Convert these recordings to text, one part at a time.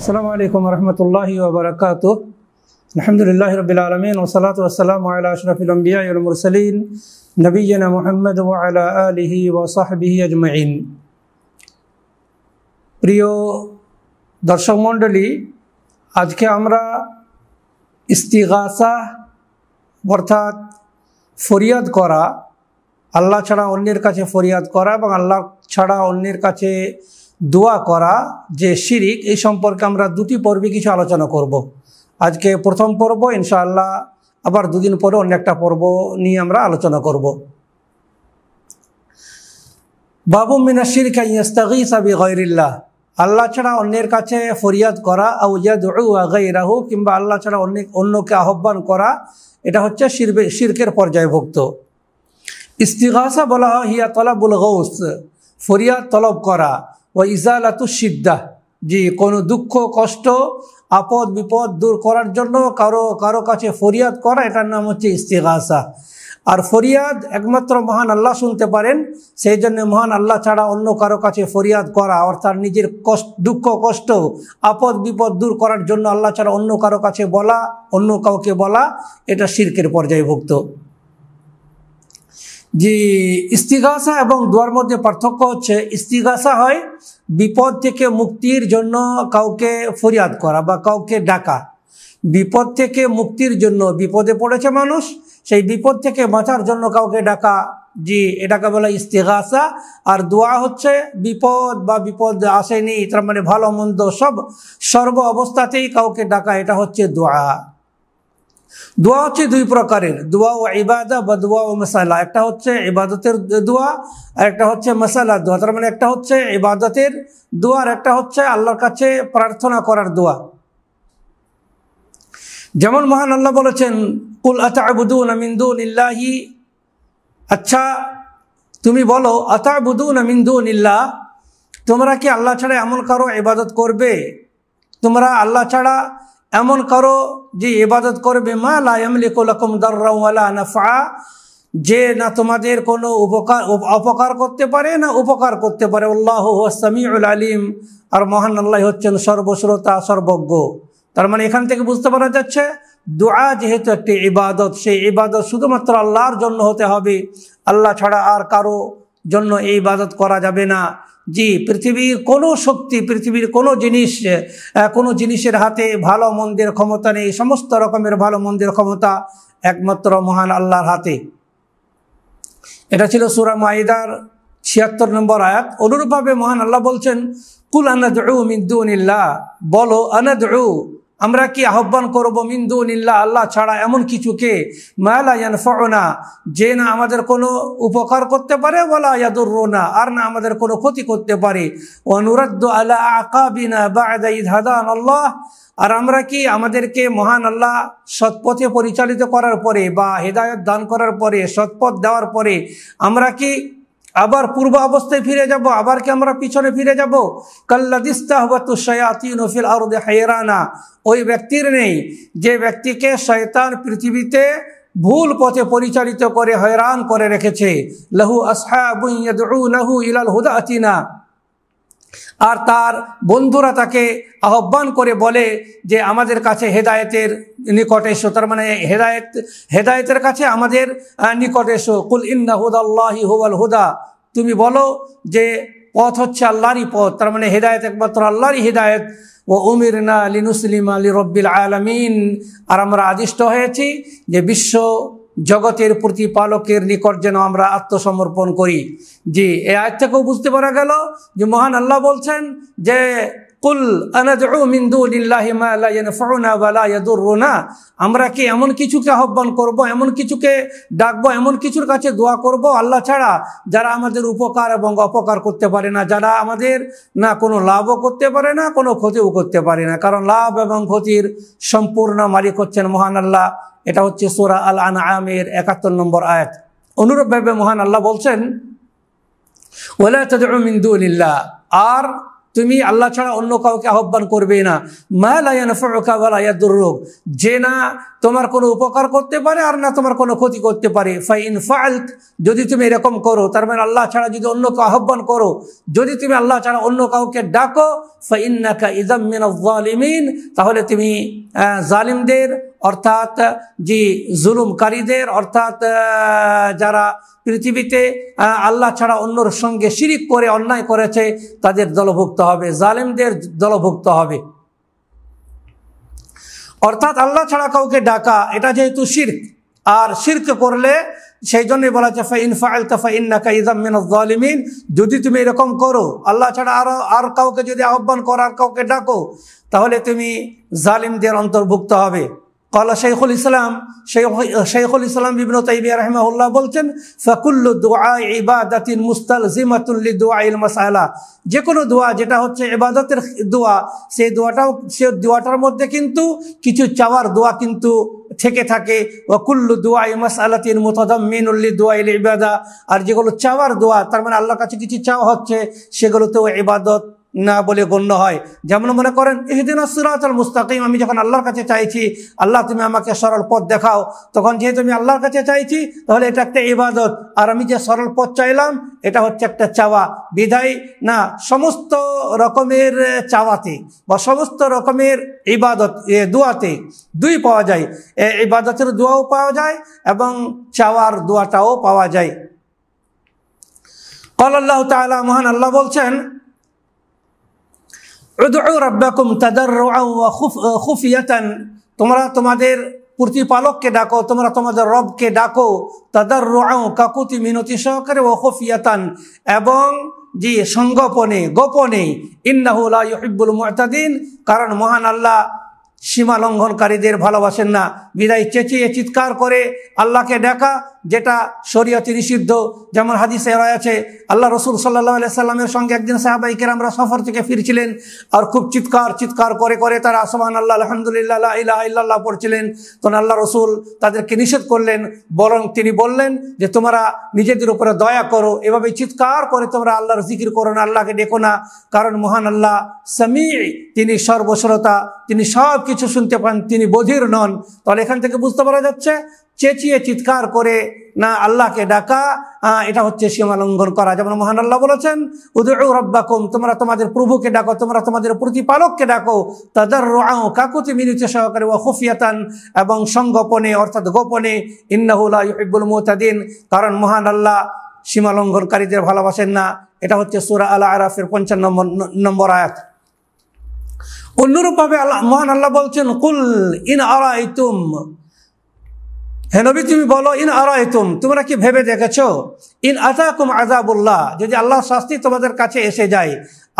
আসসালামু আলাইকুম রহমতুল্লাহি ওয়া বারাকাতুহু। আলহামদুলিল্লাহি রাব্বিল আলামিন ওয়া সালাতু ওয়া সালামু আলা আশরাফিল আমবিয়া ওয়াল মুরসালিন নবিয়িনা মুহাম্মদ ওয়া আলা আলিহি ওয়া সাহবিহি আজমাইন। প্রিয় দর্শক মণ্ডলী, আজকে আমরা ইস্তিগাসা অর্থাৎ ফরিয়াদ করা, আল্লাহ ছাড়া অন্যের কাছে ফরিয়াদ করা এবং আল্লাহ ছাড়া অন্যের কাছে দোয়া করা যে শিরিক, এই সম্পর্কে আমরা দুটি পর্বে কিছু আলোচনা করব। আজকে প্রথম পর্ব, ইনশাআল্লাহ আবার দুদিন পরে অন্য একটা পর্ব নিয়ে আমরা আলোচনা করব। বাবু মিনাশ শিরকি আন ইস্তাগীসা বিগাইরিল্লাহ, আল্লাহ ছাড়া অন্যের কাছে ফরিয়াদ করা, আও ইয়াদউ গায়রাহু, কিংবা আল্লাহ ছাড়া অন্যকে আহ্বান করা, এটা হচ্ছে শিরকের পর্যায়ভুক্ত। ইস্তিগাসা বলা হয় হিয়া তলাবুল গৌস, ফরিয়াদ তলব করা, ও ইজালাতু শিদ্দাহ, যে কোনো দুঃখ কষ্ট আপদ বিপদ দূর করার জন্য কারো কাছে ফরিয়াদ করা, এটার নাম হচ্ছে ইস্তিগাসা। আর ফরিয়াদ একমাত্র মহান আল্লাহ শুনতে পারেন, সেই জন্য মহান আল্লাহ ছাড়া অন্য কারো কাছে ফরিয়াদ করা অর্থাৎ নিজের দুঃখ কষ্ট আপদ বিপদ দূর করার জন্য আল্লাহ ছাড়া অন্য কারো কাছে বলা, অন্য কাউকে বলা, এটা শিরকের পর্যায়ভুক্ত। যে ইস্তিগাসা এবং দোয়ার মধ্যে পার্থক্য হচ্ছে, ইস্তিগাসা হয় বিপদ থেকে মুক্তির জন্য কাউকে ফরিয়াদ করা বা কাউকে ডাকা। বিপদ থেকে মুক্তির জন্য, বিপদে পড়েছে মানুষ, সেই বিপদ থেকে বাঁচার জন্য কাউকে ডাকা, জি এটাকে বলা ইস্তিগাসা। আর দোয়া হচ্ছে বিপদ বা বিপদ আসেনি, তার মানে ভালো মন্দ সর্ব অবস্থাতেই কাউকে ডাকা, এটা হচ্ছে দোয়া। দোয়া হচ্ছে দুই প্রকারের, দোয়া ও ইবাদা বা দোয়া ও মাসালা। একটা হচ্ছে ইবাদতের দোয়া আর একটা হচ্ছে মাসালা দোয়া। তার মানে একটা হচ্ছে ইবাদতের দোয়া আর একটা হচ্ছে আল্লাহর কাছে প্রার্থনা করার দোয়া। যেমন মহান আল্লাহ বলেছেন, কুল আতা'বুদুনা মিন দুনিল্লাহি, আচ্ছা তুমি বলো, আতা'বুদুনা মিন দুনিল্লাহ, তোমরা কি আল্লাহ ছাড়া এমন কারো ইবাদত করবে, তোমরা আল্লাহ ছাড়া এমন কারো যে ইবাদত করবে, মা লা ইয়ামলিকু লাকুম দাররা ওয়ালা নাফআ, যে না তোমাদের কোনো অপকার করতে পারে না উপকার করতে পারে। আল্লাহু হুয়াস সামিউল আলিম, আর মহান আল্লাহ হচ্ছেন সর্বশ্রোতা সর্বজ্ঞ। তার মানে এখান থেকে বুঝতে পারা যাচ্ছে, দোয়া যেহেতু একটি ইবাদত, সেই ইবাদত শুধুমাত্র আল্লাহর জন্য হতে হবে, আল্লাহ ছাড়া আর কারো জন্য এই ইবাদত করা যাবে না। জি পৃথিবীর কোনো শক্তি, পৃথিবীর কোনো জিনিসের হাতে ভালো মন্দের ক্ষমতা নেই, সমস্ত রকমের ভালো মন্দের ক্ষমতা একমাত্র মহান আল্লাহর হাতে। এটা ছিল সূরা মাইদার ৭৬ নম্বর আয়াত। অনুরূপভাবে মহান আল্লাহ বলছেন, কুল আনাদউ মিন দুনিল্লাহ, বলো আনাদউ, আমরা কি আহ্বান করব, মিন দুনিল্লাহ, আল্লাহ ছাড়া এমন কিছুকে, মা লা ইয়ানফাউনা, যে না আমাদের কোনো উপকার করতে পারে, ওয়ালা ইয়াদুররুনা, আর না আমাদের কোনো ক্ষতি করতে পারে, ওয়া নুরাদ্দু আলা আকাবিনা বা'দা ইয হাদানাল্লাহ, আর আমরা কি আমাদেরকে মহান আল্লাহ সৎপথে পরিচালিত করার পরে বা হেদায়েত দান করার পরে, সৎপথ দেওয়ার পরে আমরা কি আবার পূর্ব অবস্থায় ফিরে যাব, আবার কি আমরা পিছনে ফিরে যাব? কাল্লাদিস্তাহবাতু শায়াতিনু ফিল আরদি হায়রানা, ওই ব্যক্তির নেই যে ব্যক্তিকে শয়তান পৃথিবীতে ভুল পথে পরিচালিত করে হয়রান করে রেখেছে। লাহু আসহাবুন ইয়াদউনাহু ইলাল হুদাতিনা, আর তার বন্ধুরা তাকে আহ্বান করে বলে যে আমাদের কাছে হেদায়েতের নিকটে এসো, তার মানে হেদায়েতের কাছে আমাদের নিকটে এসো। কুল ইন্না হুদাল্লাহি হুয়াল হুদা, তুমি বলো যে পথ হচ্ছে আল্লাহরই পথ, তার মানে হেদায়েত একমাত্র আল্লাহরই হেদায়েত। ও উমিরনা লিনুসলিমা লিরাব্বিল আলামিন, আর আমরা আদিষ্ট হয়েছি যে বিশ্ব জগতের প্রতিপালকের নিকট যেন আমরা আত্মসমর্পণ করি। জি এই আয়াত থেকেও বুঝতে পারা গেল যে মহান আল্লাহ বলছেন যে কুল আনাদউ মিন দুনিল্লাহি মা লা ইয়ানফাউনা ওয়া লা ইয়াদুররুনা, আমরা কি এমন কিছুকে আহ্বান করব, এমন কিছুকে ডাকবো, এমন কিছুর কাছে দোয়া করব আল্লাহ ছাড়া, যারা আমাদের উপকার এবং অপকার করতে পারে না, যারা আমাদের না কোনো লাভও করতে পারে না, কোনো ক্ষতিও করতে পারে না, কারণ লাভ এবং ক্ষতির সম্পূর্ণ মালিক হচ্ছেন মহান আল্লাহ। এটা হচ্ছে সূরা আল আনআমের ৭১ নম্বর আয়াত। অনুরূপভাবে মহান আল্লাহ বলছেন, ওয়ালা তাদউ মিন দুনিল্লাহ, আর তুমি আল্লাহ ছাড়া অন্য কাউকে আহ্বান করবে না। মা লা ইয়ানফাউকা ওয়া লা ইয়াদুররুক, যে না তোমার কোনো উপকার করতে পারে আর না তোমার কোনো ক্ষতি করতে পারে। ফাইন ফাআলত, যদি তুমি এরকম করো, তার মানে আল্লাহ ছাড়া যদি অন্য কাউকে আহ্বান করো, যদি তুমি আল্লাহ ছাড়া অন্য কাউকে ডাকো, ফাইন্নাকা ইযাম মিনাজ জালিমিন, তাহলে তুমি জালিমদের অর্থাৎ যে জুলুমকারীদের অর্থাৎ যারা পৃথিবীতে আল্লাহ ছাড়া অন্যর সঙ্গে শিরিক করে অন্যায় করেছে তাদের দলভুক্ত হবে, জালিমদের দলভুক্ত হবে। অর্থাৎ আল্লাহ ছাড়া কাউকে ডাকা এটা যেহেতু শিরক, আর শিরক করলে সেই জন্যই বলা হচ্ছে ফাইন ফাআলতা ফাইন্নাকা ইযাম মিনাজ জালিমিন, যদি তুমি এরকম করো আল্লাহ ছাড়া আর কাউকে যদি আহ্বান করো আর কাউকে ডাকো তাহলে তুমি জালিমদের অন্তর্ভুক্ত হবে। قال শাইখুল ইসলাম ইবনে তাইমিয়া রাহিমাহুল্লাহ বলছেন ফাকুল্লু দুআ ইবাদাতিন মুস্তালজিমাতুন লিদুআইল মাসআলা, যে কোনো দোয়া যেটা হচ্ছে ইবাদতের দোয়া, সেই দোয়াটার মধ্যে কিন্তু কিছু চাওয়ার দোয়া কিন্তু থেকে থাকে। ওয়া কুল্লু দুআই মাসআলাতিন মুতাদাম্মিনুল লিদুআইল ইবাদা, আর যেগুলো চাওয়ার দোয়া তার মানে আল্লাহর কাছে কিছু চাওয়া হচ্ছে সেগুলোতেও ইবাদত না বলে গণ্য হয়। যেমন মনে করেন ইহদিনাস সিরাতাল মুস্তাকিম, আমি যখন আল্লাহর কাছে চাইছি আল্লাহ তুমি আমাকে সরল পথ দেখাও, তখন যেহেতু আমি আল্লাহর কাছে চাইছি তাহলে এটা একটা ইবাদত, আর আমি যে সরল পথ চাইলাম এটা হচ্ছে একটা চাওয়া। বিধায় না সমস্ত রকমের চাওয়াতে বা সমস্ত রকমের ইবাদত দোয়াতে দুই পাওয়া যায়, ইবাদতের দোয়াও পাওয়া যায় এবং চাওয়ার দোয়াটাও পাওয়া যায়। ক্বাল আল্লাহু তাআলা, মহান আল্লাহ বলছেন উদউ রাব্বাকুম তাদাররুআন ওয়া খুফিয়াতান, তোমরা তোমাদের প্রতিপালককে ডাকো, তোমরা তোমাদের রবকে ডাকো, তাদাররুআন কাকুতি মিনতি সহকারে, ওয়া খুফিয়াতান এবং জি সংগোপনে গোপনে, ইন্নাহু লা ইউহিব্বুল মু'তাদিন, কারণ মহান আল্লাহ সীমা লঙ্ঘনকারীদের ভালোবাসেন না। বিদায় চেঁচিয়ে চিৎকার করে আল্লাহকে ডাকা যেটা শরীয়তে নিষিদ্ধ। যেমন হাদিসে রয়েছে আল্লাহ রসুল সাল্লাল্লাহু আলাইহি সাল্লামের সঙ্গে একদিন সাহাবায়ে কেরামরা সফর থেকে ফিরছিলেন আর খুব চিৎকার করে করে তারা সুবহানাল্লাহ আলহামদুলিল্লাহ লা ইলাহা ইল্লাল্লাহ পড়ছিলেন। তখন আল্লাহ রসুল তাদেরকে নিষেধ করলেন, বরং তিনি বললেন যে তোমরা নিজেদের উপরে দয়া করো, এভাবে চিৎকার করে তোমরা আল্লাহর জিকির করো না, আল্লাহকে ডেকো না, কারণ মহান আল্লাহ সামি', তিনি সর্বশ্রোতা, তিনি সব কিছু শুনতে পান, তিনি বধির নন। তাহলে এখান থেকে বুঝতে পারা যাচ্ছে চেঁচিয়ে চিৎকার করে না আল্লাহকে ডাকা এটা হচ্ছে সীমা লঙ্ঘন করা। যেমন মহান আল্লাহ বলেছেন উদউ রাব্বাকুম, তোমরা তোমাদের প্রভুকে ডাকো, তোমরা তোমাদের প্রতিপালককে ডাকো, তাদাররুআন কাকুতি মিনতি সহকারে, ওয়া খুফিয়াতান এবং সংগোপনে অর্থাৎ গোপনে, ইন্নাহু লা ইউহিব্বুল মু'তাদিন, কারণ মহান আল্লাহ সীমা লঙ্ঘনকারীদের ভালোবাসেন না। এটা হচ্ছে সূরা আল আরাফের 55 নম্বর আয়াত। অন্যরূপভাবে মহান আল্লাহ বলছেন কুল ইন আরাইতুম, হে নবী তুমি বলো ইন আরাইতুম, তোমরা কি ভেবে দেখেছো, ইন আতাকুম আযাবুল্লাহ, যদি আল্লাহর শাস্তি তোমাদের কাছে এসে যায়,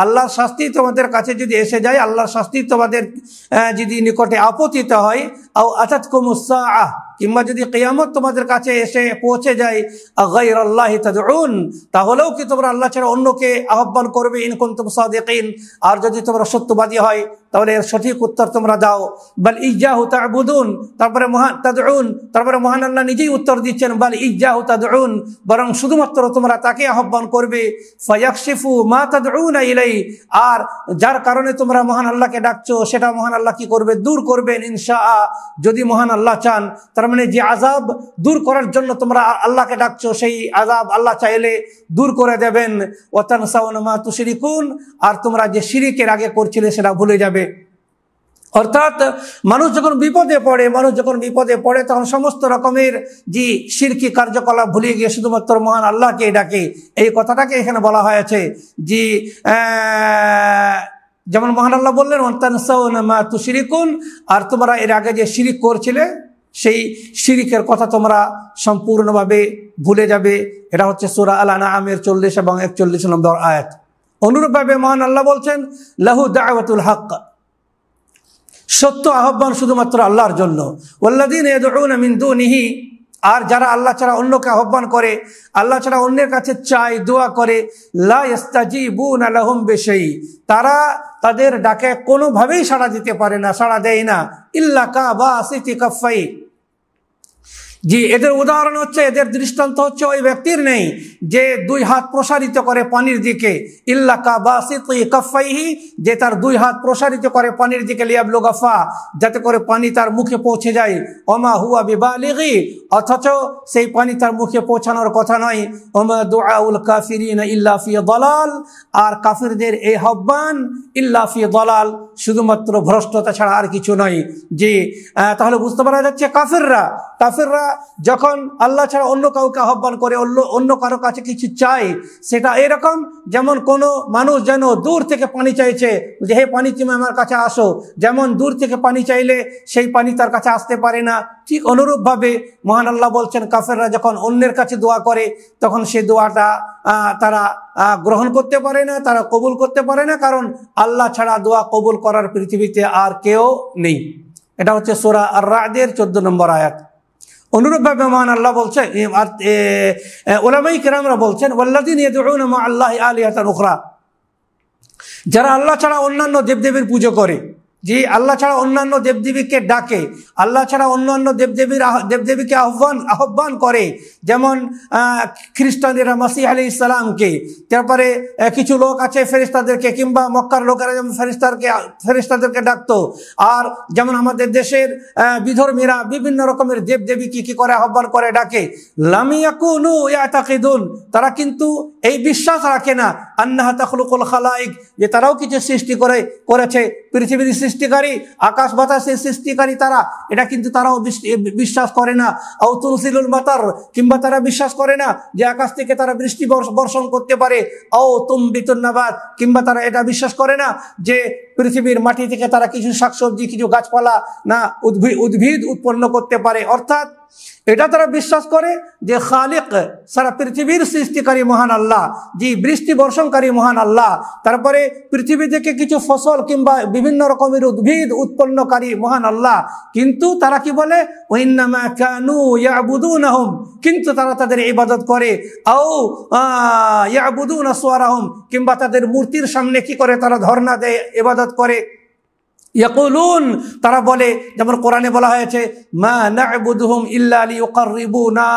আল্লাহর শাস্তি তোমাদের কাছে যদি এসে যায়, আল্লাহর শাস্তি তোমাদের যদি নিকটে আপতিত হয়, আও আতাতকুমুস সাআহ, কিংবা যদি কিয়ামত তোমাদের কাছে এসে পৌঁছে যায়, গায়রাল্লাহি তাদউন, তাহলেও কি তোমরা আল্লাহ ছাড়া অন্যকে আহ্বান করবে, ইন কুনতুম সাদিকিন, আর যদি তোমরা সত্যবাদী হয় তাহলে এর সঠিক উত্তর তোমরা দাও। বাল ইয়্যাহু তা'বুদুন, তারপরে মহান আল্লাহ নিজেই উত্তর দিচ্ছেন, বাল ইয়্যাহু তাদউন, বরং শুধুমাত্র তোমরা তাকে আহ্বান করবে, ফায়াকশিফু মা তাদউনা ইলাই, আর যার কারণে তোমরা মহান আল্লাহকে ডাকছো সেটা মহান আল্লাহ কি করবে, দূর করবেন ইনশাআ, যদি মহান আল্লাহ চান। তার মানে যে আযাব দূর করার জন্য তোমরা আল্লাহকে ডাকছো সেই আযাব আল্লাহ চাইলে দূর করে দেবেন। ওয়া তানসাউনা মা তুশরিকুন, আর তোমরা যে শিরিকের আগে করছিলে সেটা ভুলে যাবে। অর্থাৎ মানুষ যখন বিপদে পড়ে তখন সমস্ত রকমের যে শিরকি কার্যকলাপ ভুলে গিয়ে শুধুমাত্র মহান আল্লাহকে ডাকে, এই কথাটাকে এখানে বলা হয়েছে। যে যেমন মহান আল্লাহ বললেন ওয়া তানসাউনা মা তুশরিকুন, আর তোমরা এর আগে যে শিরিক করছিলে সেই শিরিকের কথা তোমরা সম্পূর্ণভাবে ভুলে যাবে। এটা হচ্ছে সূরা আল আনআমের 40 এবং 41 নম্বর আয়াত। অনুরূপভাবে মহান আল্লাহ বলছেন লাহু দাওয়াতুল হক, সত্য আহ্বান শুধুমাত্র আল্লাহর জন্য। ওয়াল্লাযীনা ইয়াদউনা মিন দুনিহি, আর যারা আল্লাহ ছাড়া অন্যকে আহ্বান করে, আল্লাহ ছাড়া অন্যের কাছে চায়, দোয়া করে, লা ইস্তাজিবুনা লাহুম বিশাই, তারা তাদের ডাকে কোনোভাবেই সাড়া দিতে পারে না, সাড়া দেয় না, ইল্লা কাবাসিতি কাফাই, জি, এদের উদাহরণ হচ্ছে, এদের দৃষ্টান্ত হচ্ছে ওই ব্যক্তির নেই যে দুই হাত প্রসারিত করে পানির দিকে, ইল্লা কাবাসিতি কাফাইহি, যে তার দুই হাত প্রসারিত করে পানির দিকে, লিয়াবলুগা ফা, যাতে করে পানি তার মুখে পৌঁছে যায়, ওমা হুয়া বিবালিগি, অথচ সেই পানি তার মুখে পৌঁছানোর কথা নয়, ওমা দুআউল কাফিরিনা ইল্লা ফি দালাল, আর কাফিরদের এই আহ্বান ইল্লা ফি দালাল, শুধুমাত্র ভ্রষ্টতা ছাড়া আর কিছু নয়। জি, তাহলে বুঝতে পারা যাচ্ছে কাফিররা যখন আল্লাহ ছাড়া অন্য কাউকে আহ্বান করে, অন্য কারো কাছে কিছু চায়, সেটা এরকম যেমন কোনো মানুষ যেন দূর থেকে পানি চাইছে, যে হে পানি তুমি আমার কাছে আসো, যেমন দূর থেকে পানি চাইলে সেই পানি তার কাছে আসতে পারে না, ঠিক অনুরূপভাবে মহান আল্লাহ বলছেন কাফেররা যখন অন্যের কাছে দোয়া করে তখন সেই দোয়াটা তারা গ্রহণ করতে পারে না, তারা কবুল করতে পারে না, কারণ আল্লাহ ছাড়া দোয়া কবুল করার পৃথিবীতে আর কেউ নেই। এটা হচ্ছে সূরা আর-রা'দের 14 নম্বর আয়াত। অনুরূপভাবে মহান আল্লাহ বলছে, উলামায়ে কিরামরা বলছেন, ওয়াল্লাযীনা ইয়াদউনা মা আল্লাহি আলিহাতান উখরা, যারা আল্লাহ ছাড়া অন্যান্য দেবদেবীর পুজো করে, যে আল্লাহ ছাড়া অন্যান্য দেবদেবীকে ডাকে, আল্লাহ ছাড়া অন্যান্য দেবদেবীকে আহ্বান করে, যেমন খ্রিস্টানেরা মাসিহ আলাইহিস সালামকে, তারপরে কিছু লোক আছে ফেরেশতাদেরকে, কিংবা মক্কার লোকেরা যেমন ফেরেশতাদেরকে ডাকতো, আর যেমন আমাদের দেশের বিধর্মীরা বিভিন্ন রকমের দেবদেবীকে কি করে আহ্বান করে ডাকে। লাম ইয়াকুনু ইয়াতাকিদুন, তারা কিন্তু এই বিশ্বাস রাখে না, আন্নাহা তাখলুকুল খালাইক, যে তারাও কিছু সৃষ্টি করেছে, পৃথিবীর সৃষ্টিকারী, আকাশ বাতাসের সৃষ্টিকারী তারা, এটা কিন্তু তারাও বিশ্বাস করে না। আও তুনসিলুল মাতার, কিংবা তারা বিশ্বাস করে না যে আকাশ থেকে তারা বৃষ্টি বর্ষণ করতে পারে। আও তুমবিতুন নাবাত, কিংবা তারা এটা বিশ্বাস করে না যে পৃথিবীর মাটি থেকে তারা কিছু শাকসবজি, কিছু গাছপালা না উদ্ভিদ উৎপন্ন করতে পারে। অর্থাৎ এটা তারা বিশ্বাস করে যে খালিক, সারা পৃথিবীর সৃষ্টিকারী মহান আল্লাহ, যে বৃষ্টি বর্ষণকারী মহান আল্লাহ, তারপরে পৃথিবী থেকে কিছু ফসল কিংবা বিভিন্ন রকমের উদ্ভিদ উৎপন্নকারী মহান আল্লাহ। কিন্তু তারা কি বলে, ওয়াইন্নামা কানু ইয়াবুদুনাহুম, কিন্তু তারা তাদের ইবাদত করে, আও ইয়াবুদুনা সুওয়ারাহুম, কিংবা তাদের মূর্তির সামনে কি করে তারা ধর্ণা দেয়, ইবাদত করে। ইয়াকুলুন, তারা বলে, যেমন কোরআনে বলা হয়েছে, মা না'বুদুহুম ইল্লা লিয়ুকাররিবুনা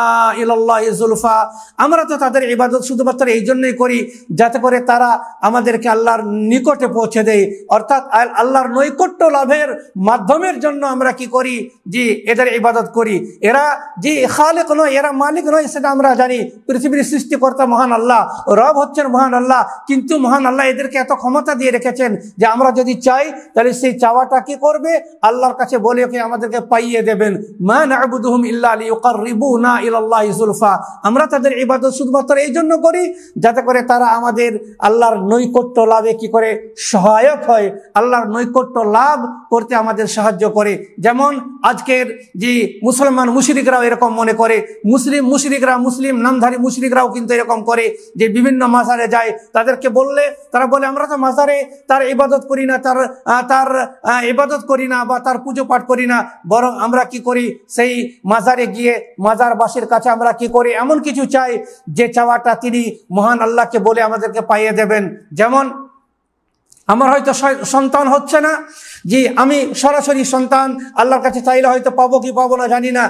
ইলাল্লাহি যুলফা, আমরা তো তাদের ইবাদত শুধুমাত্র এই জন্যই করি যাতে করে তারা আমাদেরকে আল্লাহর নিকটে পৌঁছে দেয়, অর্থাৎ আল্লাহর নৈকট্য লাভের মাধ্যমের জন্য আমরা কি করি, যে এদের ইবাদত করি। এরা যে খালিক নয়, এরা মালিক নয়, সেটা আমরা জানি। পৃথিবীর সৃষ্টিকর্তা মহান আল্লাহ, রব হচ্ছেন মহান আল্লাহ, কিন্তু মহান আল্লাহ এদেরকে এত ক্ষমতা দিয়ে রেখেছেন যে আমরা যদি চাই তাহলে সেই চাওয়াটা কি করবে, আল্লাহর কাছে বলে ওকে আমাদেরকে পাইয়ে দেবেন। মা না'বুদুহুম ইল্লা লিয়ুকাররিবুনা ইলাল্লাহি যুলফা, আমরা তাদের ইবাদত শুধুমাত্র এই জন্য করি যাতে করে তারা আমাদের আল্লাহর নৈকট্য লাভে কি করে সহায়ক হয়, আল্লাহর নৈকট্য লাভ করতে আমাদের সাহায্য করে। যেমন আজকের যে মুসলমান মুশরিকরাও এরকম মনে করে, মুসলিম নামধারী মুশরিকরাও কিন্তু এরকম করে, যে বিভিন্ন মাজারে যায়, তাদেরকে বললে তারা বলে আমরা তো মাজারে তার ইবাদত করি না, তার ইবাদত করি না বা তার পুজো পাঠ করি না, বরং আমরা কি করি, সেই মাজারে গিয়ে মাজারবাসীর কাছে আমরা কি করি, এমন কিছু চাই যে চাওয়াটা তিনি মহান আল্লাহকে বলে আমাদেরকে পাইয়ে দেবেন। যেমন আমার হয়তো সন্তান হচ্ছে না, যে আমি সরাসরি সন্তান আল্লাহর কাছে চাইলে হয়তো পাবো কি পাবো না জানি না,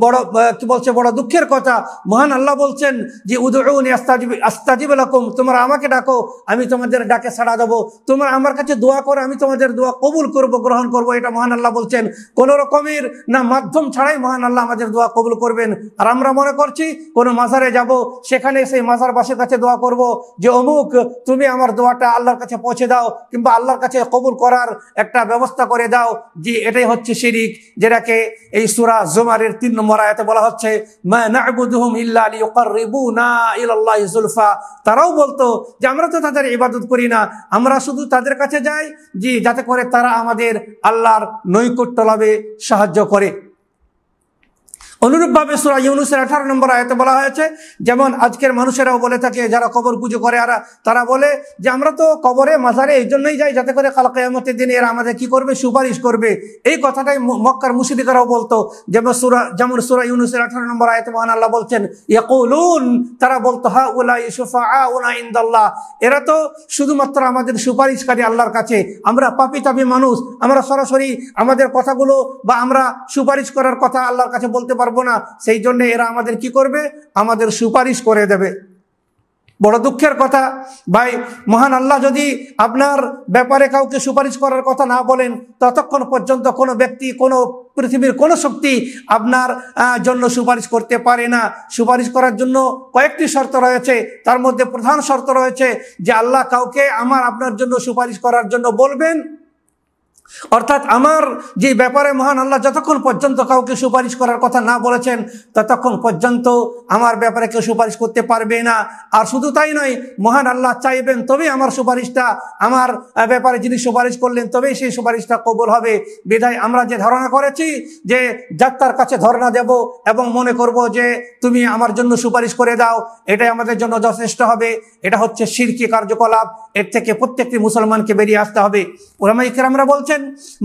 বড় কি বলছে, বড় দুঃখের কথা। মহান আল্লাহ বলছেন যে উদউনি আস্তাজিব লাকুম, তোমরা আমাকে ডাকো আমি তোমাদের ডাকে সাড়া দেবো, তোমরা আমার কাছে দোয়া করো আমি তোমাদের দোয়া কবুল করব, গ্রহণ করব। এটা মহান আল্লাহ বলছেন, কোনো রকমের না মাধ্যম ছাড়াই মহান আল্লাহ আমাদের দোয়া কবুল করবেন। আর আমরা মনে করছি কোনো মাজারে যাব, সেখানে সেই মাজারবাসীর কাছে দোয়া করব যে অমুক তুমি আমার দোয়াটা আল্লাহর কাছে পৌঁছে দাও, কিংবা আল্লাহর কাছে কবুল করার একটা ব্যবস্থা করে দাও। যে এটাই হচ্ছে শিরিক, যেটাকে এই সূরা জুমারের 3 নম্বর আয়াতে বলা হচ্ছে, মা না'বুদুহুম ইল্লা লিয়ুকাররিবুনা ইলাল্লাহি যুলফা। তারাও বলতো যে আমরা তো তাদের ইবাদত করি না, আমরা শুধু তাদের কাছে যাই যে যাতে করে তারা আমাদের আল্লাহর নৈকট্য লাভে সাহায্য করে। অনুরূপভাবে সূরা ইউনূসের 18 নম্বর আয়াতে বলা হয়েছে, যেমন আজকের মানুষেরাও বলে থাকে যারা কবর পুজো করে, তারা বলে যে আমরা তো কবরে মাজারে এই জন্যই যাই যাতে করে কাল কিয়ামতের দিনে এরা আমাদের কি করবে, সুপারিশ করবে। এই কথাটাই মক্কার মুশরিকরাও বলতো। যেমন সূরা ইউনূসের 18 নম্বর আয়াতে মহান আল্লাহ বলছেন, ইয়াকুলুন, তারা বলতো হাউলাই শুফাআউনা ইনদাল্লাহ, এরা তো শুধুমাত্র আমাদের সুপারিশকারী আল্লাহর কাছে, আমরা পাপী তাপী মানুষ, আমরা সরাসরি আমাদের কথাগুলো বা আমরা সুপারিশ করার কথা আল্লাহর কাছে বলতে পারবো পারবো না, সেই জন্য এরা আমাদের কি করবে, আমাদের সুপারিশ করে দেবে। বড় দুঃখের কথা ভাই, মহান আল্লাহ যদি আপনার ব্যাপারে কাউকে সুপারিশ করার কথা না বলেন, ততক্ষণ পর্যন্ত কোনো ব্যক্তি, কোনো পৃথিবীর কোনো শক্তি আপনার জন্য সুপারিশ করতে পারে না। সুপারিশ করার জন্য কয়েকটি শর্ত রয়েছে, তার মধ্যে প্রধান শর্ত রয়েছে যে আল্লাহ কাউকে আপনার জন্য সুপারিশ করার জন্য বলবেন, অর্থাৎ আমার যে ব্যাপারে মহান আল্লাহ যতক্ষণ পর্যন্ত কাউকে সুপারিশ করার কথা না বলেছেন, ততক্ষণ পর্যন্ত আমার ব্যাপারে কেউ সুপারিশ করতে পারবে না। আর শুধু তাই নয়, মহান আল্লাহ চাইবেন তবেই আমার সুপারিশটা, আমার ব্যাপারে যিনি সুপারিশ করলেন তবেই সেই সুপারিশটা কবুল হবে। বিধায় আমরা যে ধারণা করেছি যে যাত্রার কাছে ধর্ণা দেব এবং মনে করব যে তুমি আমার জন্য সুপারিশ করে দাও, এটাই আমাদের জন্য যথেষ্ট হবে, এটা হচ্ছে শিরকি কার্যকলাপ। এর থেকে প্রত্যেকটি মুসলমানকে বেরিয়ে আসতে হবে। উলামায়ে কেরামরা বলছেন,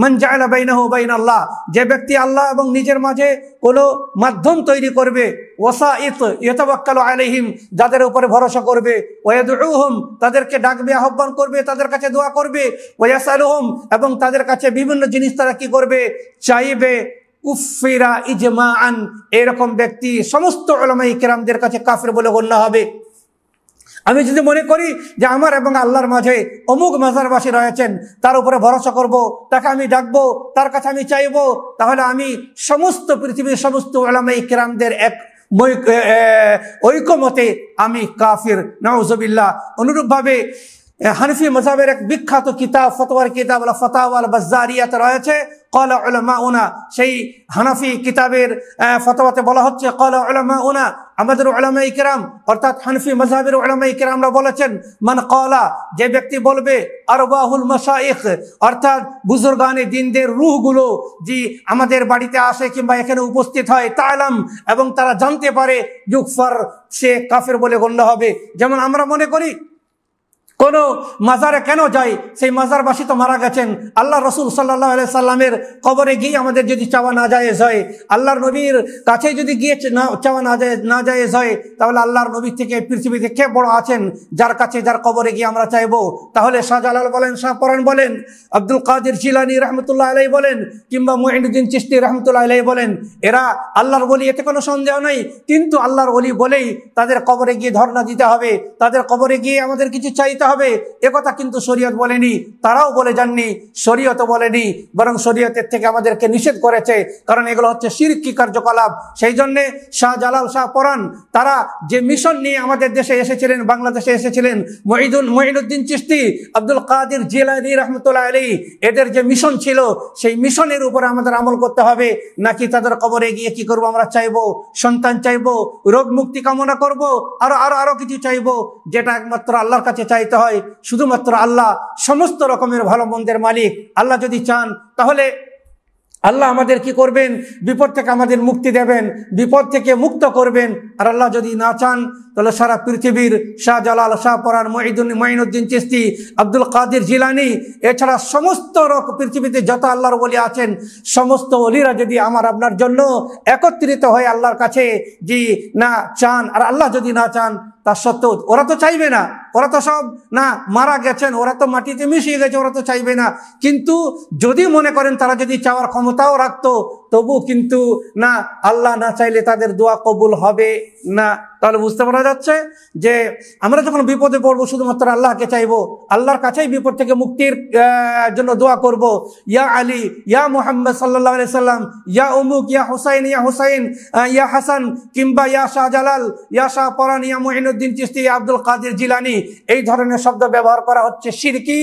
মান জাআলা বাইনাহু ওয়া বাইনাল্লাহ, যে ব্যক্তি আল্লাহ এবং নিজের মাঝে কোনো মাধ্যম তৈরি করবে, ওয়াসাইত ইয়াতাওয়াক্কালু আলাইহিম, যাদের উপরে ভরসা করবে, ওয়া ইয়াদউহুম, তাদেরকে ডাকবে, আহ্বান করবে, তাদের কাছে দোয়া করবে, ওয়া ইয়াসালুহুম, এবং তাদের কাছে বিভিন্ন জিনিস তারা কি করবে, চাইবে, কুফিরা ইজমাআন, এরকম ব্যক্তি সমস্ত উলামায়ে কেরামদের কাছে কাফির বলে গণ্য হবে। আমি যদি মনে করি যে আমার এবং আল্লাহর মাঝে অমুক মাজারবাসী রয়েছেন, তার উপরে ভরসা করব, তাকে আমি ডাকবো, তার কাছে আমি চাইবো, তাহলে আমি সমস্ত পৃথিবীর সমস্ত উলামায়ে কেরামদের এক ঐকমতে আমি কাফির, নাউযুবিল্লাহ। অনুরূপভাবে হানফি মাযহাবের এক বিখ্যাত কিতাব, ফতোয়ার কিতাব আল ফাতাওয়া আল বাজ্জারিয়াত রয়েছে। ক্বালা উলামাউনা, সেই হানাফি কিতাবের ফতোয়াতে বলা হচ্ছে, ক্বালা উলামাউনা, আমাদের উলামায়ে কেরাম অর্থাৎ হানফি মাযহাবের উলামায়ে কেরামরা বলেছেন, মান ক্বালা, যে ব্যক্তি বলবে, আরওয়াহুল মাশায়েখ, অর্থাৎ বুজুর্গানে দ্বীনদের রূহগুলো যে আমাদের বাড়িতে আসে কিংবা এখানে উপস্থিত হয়, তাআলাম, এবং তারা জানতে পারে, ইউকফার, সে কাফের বলে গণ্য হবে। যেমন আমরা মনে করি কোন মাজারে কেন যাই, সেই মাজারবাসী তো মারা গেছেন, আল্লাহ রসুল সাল্লাল্লাহু আলাইহি সাল্লামের কবরে গিয়ে আমাদের যদি চাওয়া না জায়েজ হয়, আল্লাহর নবীর কাছে যদি গিয়ে চাওয়া না জায়েজ হয়, তাহলে আল্লাহর নবীর থেকে পৃথিবীতে কে বড় আছেন যার কাছে, যার কবরে গিয়ে আমরা চাইবো? তাহলে শাহজালাল বলেন, শাহপরান বলেন, আব্দুল কাদের জিলানী রহমতুল্লাহ আলাইহি বলেন, কিংবা মুঈনুদ্দিন চিশতি রহমতুল্লাহ আলাইহি বলেন, এরা আল্লাহর ওলি, এতে কোনো সন্দেহ নেই। কিন্তু আল্লাহর ওলি বলেই তাদের কবরে গিয়ে ধর্ণা দিতে হবে, তাদের কবরে গিয়ে আমাদের কিছু চাইতে হবে, একথা কিন্তু শরীয়ত বলেনি, তারাও বলে যাননি, শরীয়ত বলেনি, বরং শরীয়তের থেকে আমাদেরকে নিষেধ করেছে, কারণ এগুলো হচ্ছে শিরকি কার্যকলাপ। সেই জন্যে শাহজালাল, শাহপরান, তারা যে মিশন নিয়ে আমাদের দেশে এসেছিলেন, বাংলাদেশে এসেছিলেন, মুঈনুদ্দিন চিশতি, আব্দুল কাদের জিলানী রহমতুল্লাহ আলাইহি, এদের যে মিশন ছিল, সেই মিশনের উপরে আমাদের আমল করতে হবে। নাকি তাদের কবরে গিয়ে কি করব, আমরা চাইবো, সন্তান চাইবো, রোগ মুক্তি কামনা করব, আরো কিছু চাইবো, যেটা একমাত্র আল্লাহর কাছে চাইতে হয়। শুধুমাত্র আল্লাহ সমস্ত রকমের ভালো মন্দের মালিক। আল্লাহ যদি চান তাহলে আল্লাহ আমাদের কি করবেন, বিপদ থেকে আমাদের মুক্তি দেবেন, বিপদ থেকে মুক্ত করবেন। আর আল্লাহ যদি না চান তাহলে সারা পৃথিবীর শাহজালাল, শাহপরান, মুঈনুদ্দিন চিশতি, আব্দুল কাদের জিলানী, এছাড়া সমস্ত পৃথিবীতে যত আল্লাহর ওলি আছেন, সমস্ত ওলিরা যদি আমার আপনার জন্য একত্রিত হয়ে আল্লাহর কাছে যে না চান, আর আল্লাহ যদি না চান, তার সত্ত্বেও ওরা তো চাইবে না, ওরা তো সব না মারা গেছেন, ওরা তো মাটিতে মিশিয়ে গেছে, ওরা তো চাইবে না। কিন্তু যদি মনে করেন তারা যদি চাওয়ার ক্ষমতাও রাখতো, তবু কিন্তু না, আল্লাহ না চাইলে তাদের দোয়া কবুল হবে না। তাহলে বুঝতে পারা যাচ্ছে যে আমরা যখন বিপদে পড়বো, শুধুমাত্র আল্লাহকে চাইবো, আল্লাহর কাছেই বিপদ থেকে মুক্তির জন্য দোয়া করব। ইয়া আলী, ইয়া মুহাম্মদ সাল্লাল্লাহু আলাইহি সাল্লাম, ইয়া উমুক, ইয়া হুসাইন, ইয়া হুসাইন, ইয়া হাসান, কিংবা ইয়া শাহজালাল, ইয়া শাহপরান, ইয়া মুঈনুদ্দিন চিশতি, ইয়া আব্দুল কাদের জিলানী, এই ধরনের শব্দ ব্যবহার করা হচ্ছে শিরকি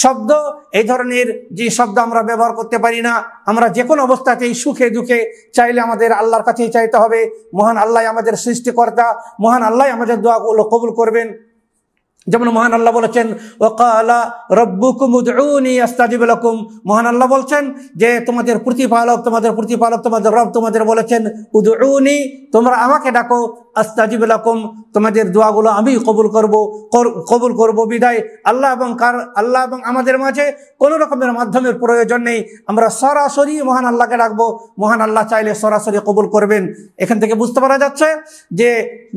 শব্দ। এই ধরনের যে শব্দ আমরা ব্যবহার করতে পারি না। আমরা যে কোনো অবস্থাতেই, সুখে দুঃখে চাইলে আমাদের আল্লাহর কাছেই চাইতে হবে। মহান আল্লাহ আমাদের সৃষ্টিকর্তা, মহান আল্লাহ আমাদের দোয়াগুলো কবুল করবেন। যেমন মহান আল্লাহ বলেছেন, ওয়াকালা রাব্বুকুম উদউনি আস্তাজিব লাকুম, মহান আল্লাহ বলছেন যে তোমাদের প্রতিপালক, তোমাদের রব তোমাদের বলেছেন, উদউনি, তোমরা আমাকে ডাকো, আস্তাজিব লাকুম, তোমাদের দোয়াগুলো আমি কবুল করব বিদায় আল্লাহ এবং আমাদের মাঝে কোনো রকমের মাধ্যমের প্রয়োজন নেই। আমরা সরাসরি মহান আল্লাহকে ডাকবো, মহান আল্লাহ চাইলে সরাসরি কবুল করবেন। এখান থেকে বুঝতে পারা যাচ্ছে যে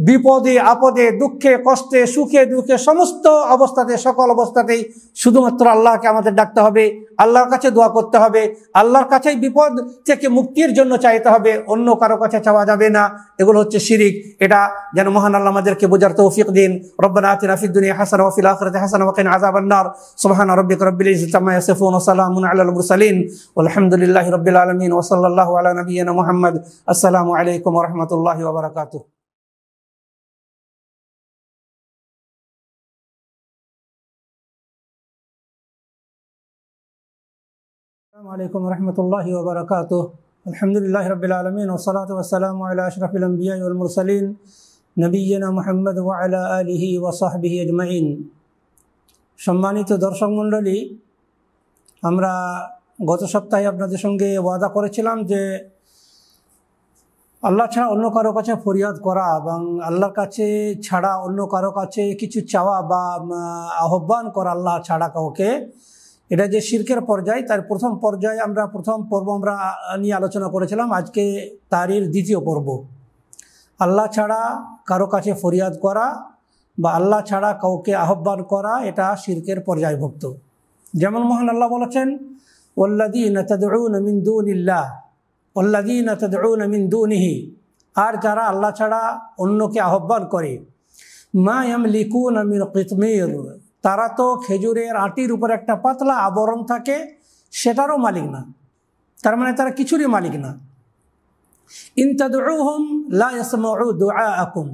বিপদে আপদে, দুঃখে কষ্টে, সুখে দুঃখে, সমস্ত অবস্থাতে, সকল অবস্থাতেই শুধুমাত্র আল্লাহকে আমাদের ডাকতে হবে, আল্লাহর কাছে দোয়া করতে হবে, আল্লাহর কাছেই বিপদ থেকে মুক্তির জন্য চাইতে হবে, অন্য কারো কাছে চাওয়া যাবে না। এগুলো হচ্ছে শিরিক। এটা যেন মহান আল্লাহ আমাদেরকে বোঝার তৌফিক দিন। রব্বানা আতিনা ফিদ দুনিয়া হাসানা ওয়া ফিল আখিরাতি হাসানা ওয়া কিনা আযাবান নার। সুবহানা রাব্বিকা রাব্বিল ইজ্জাতি আম্মা ইয়াসিফুন ওয়া সালামুন আলাল মুরসালিন ওয়ালহামদুলিল্লাহি রাব্বিল আলামিন ওয়া সাল্লাল্লাহু আলা নাবিয়িনা মুহাম্মদ। আসসালামু আলাইকুম ওয়া রাহমাতুল্লাহি ওয়া বারাকাতুহু। السلام عليكم ورحمة الله وبركاته. الحمد لله رب العالمين والصلاة والسلام على أشرف الأنبياء والمرسلين نبينا محمد وعلى آله وصحبه أجمعين. সম্মানিত দর্শক মণ্ডলী, আমরা গত সপ্তাহে আপনাদের সঙ্গে ওয়াদা করেছিলাম যে আল্লাহ ছাড়া অন্য কারো কাছে ফরিয়াদ করা এবং আল্লাহর কাছে ছাড়া অন্য কারো কাছে কিছু চাওয়া বা আহ্বান করা আল্লাহ ছাড়া কাউকে, এটা যে শিরকের পর্যায়, তার প্রথম পর্ব আমরা নিয়ে আলোচনা করেছিলাম। আজকে তারই দ্বিতীয় পর্ব। আল্লাহ ছাড়া কারো কাছে ফরিয়াদ করা বা আল্লাহ ছাড়া কাউকে আহ্বান করা, এটা শিরকের পর্যায়ভুক্ত। যেমন মহান আল্লাহ বলেছেন, ওয়াল্লাযীনা তাদউনা মিন দুনিল্লাহ ওয়াল্লাযীনা তাদউনা মিন দুনিহি, আর যারা আল্লাহ ছাড়া অন্যকে আহ্বান করে, মা ইয়ামলিকুনা মিন কিতমির, তারা তো খেজুরের আটির উপর একটা পাতলা আবরণ থাকে, সেটারও মালিক না। তার মানে তারা কিছুরই মালিক না। ইন তাদউহুম লা ইয়াসমাউ দুআআকুম,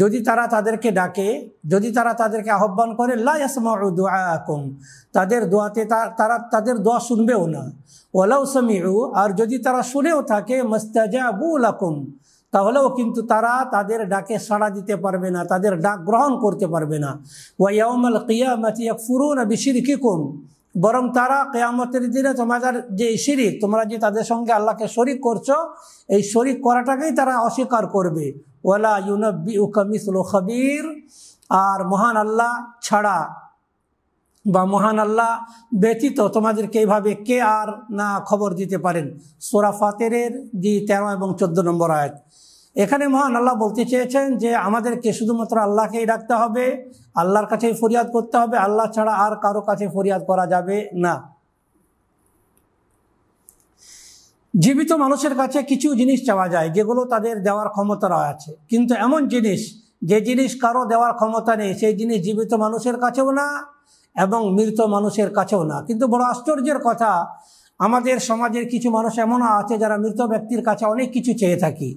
যদি তারা তাদেরকে ডাকে, যদি তারা তাদেরকে আহ্বান করে, লা ইয়াসমাউ দুআআকুম, তাদের দোয়াতে তারা তাদের দোয়া শুনবেও না। ওয়ালাউ সামিউ, আর যদি তারা শুনেও থাকে, মাস্তাজাবু লাকুম, তাহলেও কিন্তু তারা তাদের ডাকে সাড়া দিতে পারবে না, তাদের ডাক গ্রহণ করতে পারবে না। ওয়া ইয়াউমাল কিয়ামাতি ইয়াকফুরুনা বিশিরকিকুম, বরং তারা কিয়ামতের দিনে তোমাদের যে শিরিক, তোমরা যে তাদের সঙ্গে আল্লাহকে শরিক করছো, এই শরিক করাটাকেই তারা অস্বীকার করবে। ওয়ালা ইউনাব্বিউকা মিসলু খাবীর, আর মহান আল্লাহ ছাড়া বা মহান আল্লাহ ব্যতীত তোমাদেরকে এইভাবে কে আর না খবর দিতে পারেন। সূরা ফাতিরের 13 এবং 14 নম্বর আয়াত। এখানে মহান আল্লাহ বলতে চেয়েছেন যে আমাদেরকে শুধুমাত্র আল্লাহকেই ডাকতে হবে, আল্লাহর কাছেই ফরিয়াদ করতে হবে, আল্লাহ ছাড়া আর কারো কাছে ফরিয়াদ করা যাবে না। জীবিত মানুষের কাছে কিছু জিনিস চাওয়া যায় যেগুলো তাদের দেওয়ার ক্ষমতা আছে, কিন্তু এমন জিনিস যে জিনিস কারো দেওয়ার ক্ষমতা নেই, সেই জিনিস জীবিত মানুষের কাছেও না এবং মৃত মানুষের কাছেও না। কিন্তু বড় আশ্চর্যের কথা, আমাদের সমাজের কিছু মানুষ এমন আছে যারা মৃত ব্যক্তির কাছে অনেক কিছু চেয়ে থাকি,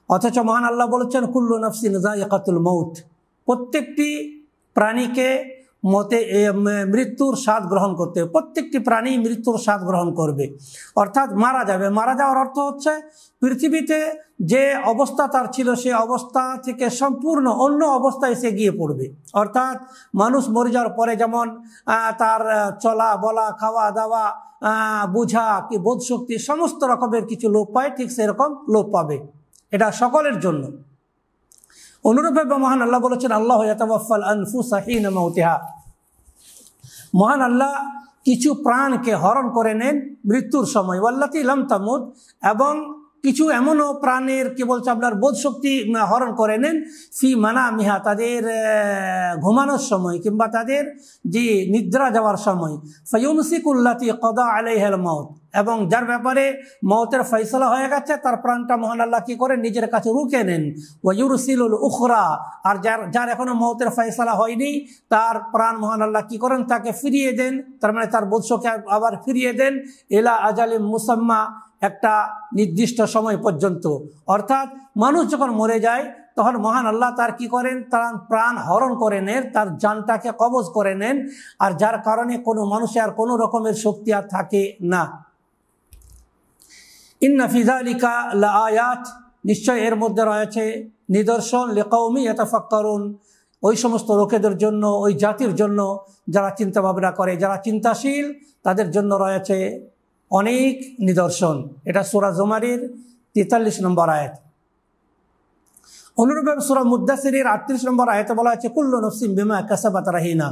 অথচ মহান আল্লাহ বলেছেন, কুল্লু নাফসিন যায়িকাতুল মউত, প্রত্যেকটি প্রাণীকে মৃত্যুর স্বাদ গ্রহণ করতে, প্রত্যেকটি প্রাণী মৃত্যুর স্বাদ গ্রহণ করবে, অর্থাৎ মারা যাবে। মারা যাওয়ার অর্থ হচ্ছে পৃথিবীতে যে অবস্থা তার ছিল, সে অবস্থা থেকে সম্পূর্ণ অন্য অবস্থায় সে গিয়ে পড়বে। অর্থাৎ মানুষ মরে যাওয়ার পরে যেমন তার চলা বলা, খাওয়া দাওয়া, বুঝা কি বোধশক্তি সমস্ত রকমের কিছু লোপ পায়, ঠিক সেরকম লোপ পাবে। এটা সকলের জন্য। অনুরূপভাবে মহান আল্লাহ বলেছেন, আল্লাহু ইয়াতাওয়াফাল আনফুসা হিনা মাউতিহা, মহান আল্লাহ কিছু প্রাণকে হরণ করে নেন মৃত্যুর সময়। ওয়াল্লাতী লাম তামুত, এবং কিছু এমনও প্রাণের কি বলছে আপনার বোধশক্তি হরণ করে নেন ফি মানামিহা, তাদের ঘুমানোর সময় কিংবা তাদের যে নিদ্রা যাওয়ার সময়। ফায়ুমসিকুল্লাতী কদা আলাইহাল মাউত, এবং যার ব্যাপারে মওতের ফয়সালা হয়ে গেছে তার প্রাণটা মহান আল্লাহ কি করে নিজের কাছে রুখে নেন। ওয়ায়ুরসিলুল উখরা, আর যার এখনো মওতের ফয়সালা হয়নি তার প্রাণ মহান আল্লাহ কি করেন, তাকে ফিরিয়ে দেন, তার মানে তার বোধশক্তি আবার ফিরিয়ে দেন, ইলা আজালিম মুসাম্মা, একটা নির্দিষ্ট সময় পর্যন্ত। অর্থাৎ মানুষ যখন মরে যায় তখন মহান আল্লাহ তার কি করেন, তার প্রাণ হরণ করে নেন, তার জানটাকে কবজ করে নেন, আর যার কারণে কোনো মানুষের আর কোনো রকমের শক্তি আর থাকে না। ইন্না ফি যালিকা লাআয়াত, নিশ্চয় এর মধ্যে রয়েছে নিদর্শন, লিকাউমি ইয়াতাফাক্কারুন, ওই সমস্ত লোকেদের জন্য, ওই জাতির জন্য যারা চিন্তা ভাবনা করে, যারা চিন্তাশীল, তাদের জন্য রয়েছে অনেক নিদর্শন। এটা সূরা জুমারের 43 নম্বর আয়াত। অনুরূপভাবে সূরা মুদ্দাসিরের 38 নম্বর আয়াতে বলা হয়েছে কুল্লু নাফসিন বিমা কাসাবাত রাহিনা।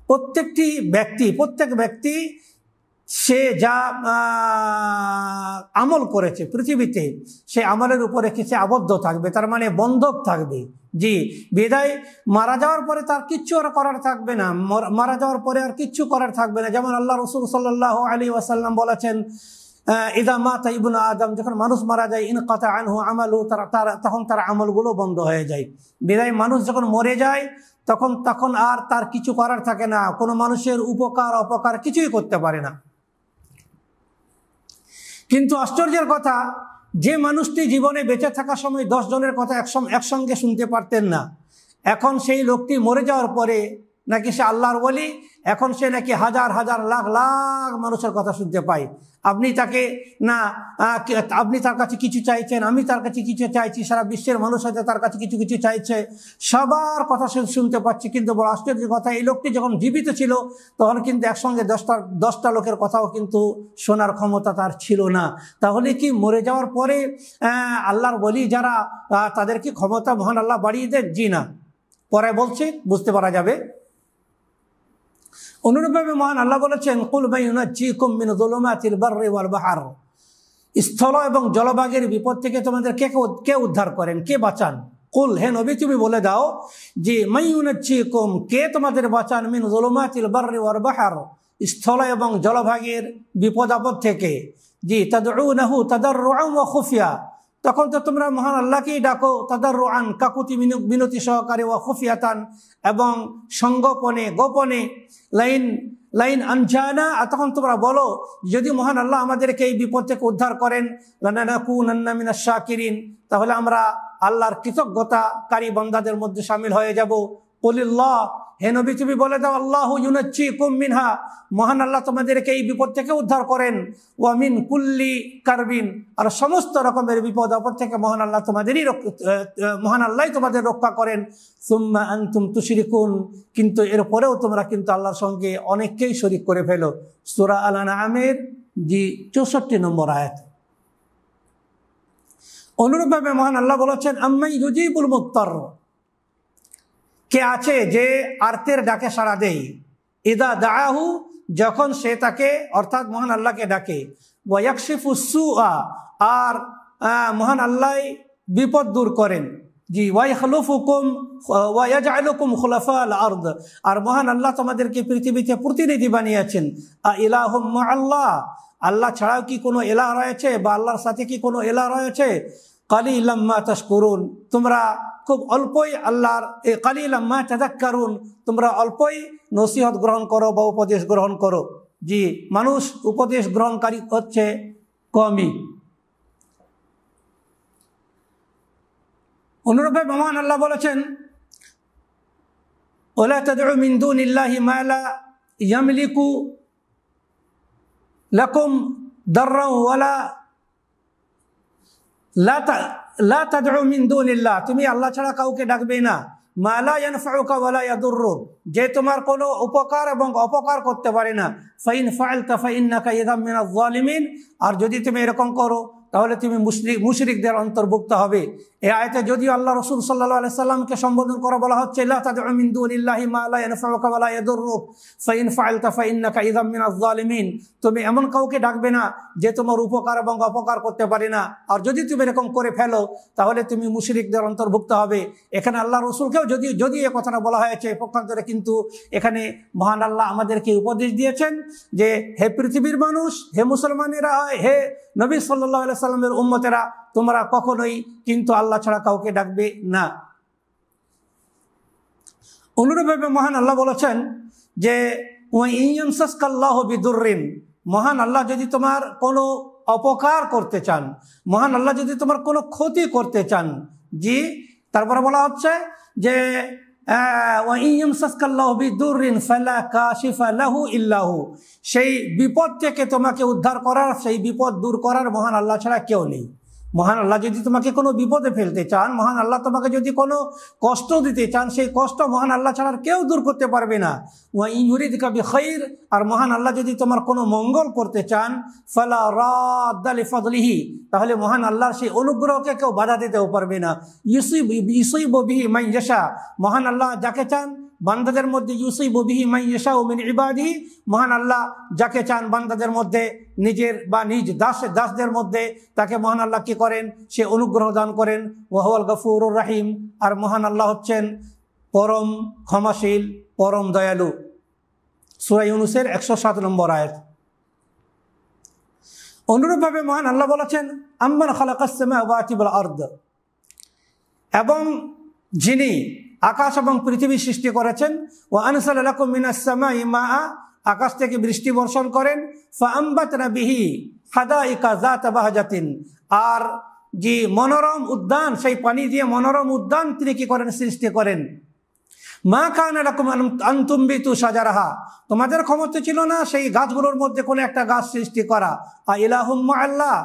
প্রত্যেক ব্যক্তি সে যা আমল করেছে পৃথিবীতে সে আমলের উপরে কিছু আবদ্ধ থাকবে, তার মানে বন্ধক থাকবে। জি, বিদায় মারা যাওয়ার পরে তার কিচ্ছু আর করার থাকবে না, মারা যাওয়ার পরে আর কিচ্ছু করার থাকবে না। যেমন আল্লাহ রাসূল সাল্লাল্লাহু আলাইহি ওয়াসাল্লাম বলেছেন, ইদা মাতা ইবনু আদম, যখন মানুষ মারা যায়, ইনকাতা আনহু আমালু, তখন তার আমলগুলো বন্ধ হয়ে যায়। বিদায় মানুষ যখন মরে যায় তখন আর তার কিছু করার থাকে না, কোনো মানুষের উপকার অপকার কিছুই করতে পারে না। কিন্তু আশ্চর্যের কথা, যে মানুষটি জীবনে বেঁচে থাকার সময় 10 জনের কথা একসঙ্গে শুনতে পারতেন না, এখন সেই লোকটি মরে যাওয়ার পরে নাকি সে আল্লাহর ওলি, এখন সে নাকি হাজার হাজার লাখ লাখ মানুষের কথা শুনতে পায়। আপনি তার কাছে কিছু চাইছেন, আমি তার কাছে কিছু চাইছি, সারা বিশ্বের মানুষ হয়তো তার কাছে কিছু কিছু চাইছে, সবার কথা শুনতে পাচ্ছি। কিন্তু বড় আশ্চর্যের কথা, এই লোকটি যখন জীবিত ছিল তখন কিন্তু একসঙ্গে 10টা লোকের কথাও কিন্তু শোনার ক্ষমতা তার ছিল না। তাহলে কি মরে যাওয়ার পরে আল্লাহর ওলি যারা, তাদের কি ক্ষমতা মহান আল্লাহ বাড়িয়ে দেন? জি না, পরে বলছি, বুঝতে পারা যাবে। অনুরূপভাবে মহান আল্লাহ বলেছেন, কুল মান ইউনাজ্জিকুম মিন যুলুমাতিল বাররি ওয়াল বাহর, স্থল এবং জলভাগের বিপদ থেকে তোমাদের কে উদ্ধার করেন, কে বাঁচান? কুল, হে নবী তুমি বলে দাও যে মান ইউনাজ্জিকুম, কে তোমাদের বাঁচান, মিন যুলুমাতিল বাররি ওয়াল বাহর, স্থল এবং জলভাগের বিপদ আপদ থেকে। জি, তাদউনাহু তাদাররুআন ওয়া খুফিয়া, তখন তো তোমরা মহান আল্লাহকেই ডাকো, তাদাররুআন কাকুতি বিনতি সহকারে, ওয়া খুফিয়াতান এবং সঙ্গোপনে গোপনে, লাইন আনজানা, তখন তোমরা বলো যদি মহান আল্লাহ আমাদেরকে এই বিপদ থেকে উদ্ধার করেন, লানাকুনান্না মিনাশ শাকিরিন, তাহলে আমরা আল্লাহর কৃতজ্ঞতাকারী বান্দাদের মধ্যে শামিল হয়ে যাব। কুলিল্লাহ, হে নবী তুমি বলে দাও, আল্লাহু ইউনাজ্জিকুম মিনহা, মহান আল্লাহ তোমাদেরকে এই বিপদ থেকে উদ্ধার করেন, ওয়া মিন কুল্লি কারবিন, আর সমস্ত রকমের বিপদ আপদ থেকে মহান আল্লাহই তোমাদের রক্ষা করেন। সুম্মা আনতুম তুশরিকুন, কিন্তু এরপরেও তোমরা কিন্তু আল্লাহর সঙ্গে অনেককেই শরীক করে ফেলো। সূরা আল-আনআমের 64 নম্বর আয়াত। অনুরূপভাবে মহান আল্লাহ বলেছেন, আম্মাই ইউজিবুল মুত্তার, কে আছে যে আর্তের ডাকে সাড়া দেয়, ইদা দাআহু, যখন সে তাকে অর্থাৎ মহান আল্লাহকে ডাকে, ওয়া ইয়াকশিফুস সুআ, আর মহান আল্লাহ বিপদ দূর করেন। জি, ওয়া ইয়াখলুফুকুম ওয়া ইয়াজআলুকুম খুলাফাআল আরদ, আর মহান আল্লাহ তোমাদেরকে পৃথিবীতে প্রতিনিধি বানিয়েছেন। ইলাহুম মাআল্লাহ, আল্লাহ ছাড়াও কি কোনো ইলাহ রয়েছে, বা আল্লাহর সাথে কি কোনো ইলাহ রয়েছে? কালিলাম মা তাশকুরুন, তোমরা খুব অল্পই আল্লাহর, কালিলাম মা তাযাক্কারুন, তোমরা অল্পই নসিহত গ্রহণ করো বা উপদেশ গ্রহণ করো। জি, মানুষ উপদেশ গ্রহণকারী হচ্ছে কমই। অনুরূপে মহান আল্লাহ বলেছেন, ওয়ালা তাদউ মিন দুনিল্লাহি মা লা ইয়ামলিকু লাকুম দাররান ওয়ালা লা তাদউ মিন দুনিল্লাহ, তুমি আল্লাহ ছাড়া কাউকে ডাকবে না, মা লা ইয়ানফাউকা ওয়ালা ইয়াদুররুক, যে তোমার কোনো উপকার এবং অপকার করতে পারে না। ফাইন ফাআলতা ফাইন্নাকা ইযাম মিনাজ জালিমিন, আর যদি তুমি এরকম করো তাহলে তুমি মুশরিকদের অন্তর্ভুক্ত হবে। এই আয়াতে যদিও আল্লাহ রাসূল সাল্লাল্লাহু আলাইহি সাল্লামকে সম্বোধন করা বলা হচ্ছে, লা তাদউ মিন দুনিল্লাহি মা লা ইয়ানফাউকা ওয়া লা ইয়াদুররুক ফাইন ফাআলতা ফাইন্নাকা ইযাম মিনাজ জালিমিন, তুমি এমন কাউকে ডাকবে না যে তোমার উপকার এবং অপকার করতে পারে না, আর যদি তুমি এরকম করে ফেলো তাহলে তুমি মুশরিকদের অন্তর্ভুক্ত হবে। এখানে আল্লাহ রাসূলকেও যদি এই কথাটা বলা হয়েছে, পক্ষান্তরে কিন্তু এখানে মহান আল্লাহ আমাদেরকে উপদেশ দিয়েছেন যে হে পৃথিবীর মানুষ, হে মুসলমানেরা, হে নবী সাল্লাল্লাহু আলাইহি সাল্লামের উম্মতেরা, তোমরা কখনোই কিন্তু আল্লাহ ছাড়া কাউকে ডাকবে না। অনুরূপভাবে মহান আল্লাহ বলেছেন যে ওয়া ইয়ামসাসকাল্লাহু বিদুররিন, মহান আল্লাহ যদি তোমার কোনো অপকার করতে চান, মহান আল্লাহ যদি তোমার কোনো ক্ষতি করতে চান, জি, তারপরে বলা হচ্ছে যে ওয়া ইয়ামসাসকাল্লাহু বিদুররিন ফালা কাশিফা লাহু ইল্লাহু, সেই বিপদ থেকে তোমাকে উদ্ধার করার, সেই বিপদ দূর করার মহান আল্লাহ ছাড়া কেউ নেই। মহান আল্লাহ যদি তোমাকে কোনো বিপদে ফেলতে চান, মহান আল্লাহ তোমাকে যদি কোনো কষ্ট দিতে চান, সেই কষ্ট মহান আল্লাহ ছাড়া কেউ দূর করতে পারবে না। ওয়া ইন ইউরিদকা বিখাইর, আর মহান আল্লাহ যদি তোমার কোনো মঙ্গল করতে চান, ফালা রাদ্দা লিফাদলিহি, তাহলে মহান আল্লাহর সেই অনুগ্রহকে কেউ বাধা দিতেও পারবে না। ইউসিবু বিহি মান ইয়াশা, মহান আল্লাহ যাকে চান বান্দাদের মধ্যে, ইউসিবু বিহি মান ইয়াশাউ মিন ইবাদিহি, মহান আল্লাহ যাকে চান বান্দাদের মধ্যে নিজের বা নিজ দাসদের মধ্যে তাকে মহান আল্লাহ কি করেন, সে অনুগ্রহ দান করেন। ওয়া হুয়াল গফুরুর রহিম, আর মহান আল্লাহ হচ্ছেন পরম ক্ষমাশীল, পরম দয়ালু। সূরা ইউনূসের 107 নম্বর আয়াত। অনুরূপভাবে মহান আল্লাহ বলেছেন আম্মান খালাকাস সামাওয়াতি ওয়াল আরদ, এবং যিনি আকাশ এবং পৃথিবী সৃষ্টি করেছেন। ওয়া আনসালা লাকুম মিনাস সামাই মাআ, আকাশ থেকে বৃষ্টি বর্ষণ করেন। ফাআমবাতনা বিহি হাদাইকা যাতা বাহজাতিন, আর যে মনোরম উদ্যান, সেই পানি দিয়ে মনোরম উদ্যান তিনি কি করেন, সৃষ্টি করেন। মা কানা লাকুম আন তুমবিতু শাজারাহা, তোমাদের ক্ষমতা ছিল না সেই গাছগুলোর মধ্যে কোনো একটা গাছ সৃষ্টি করা। আ ইলাহুম মাআল্লাহ,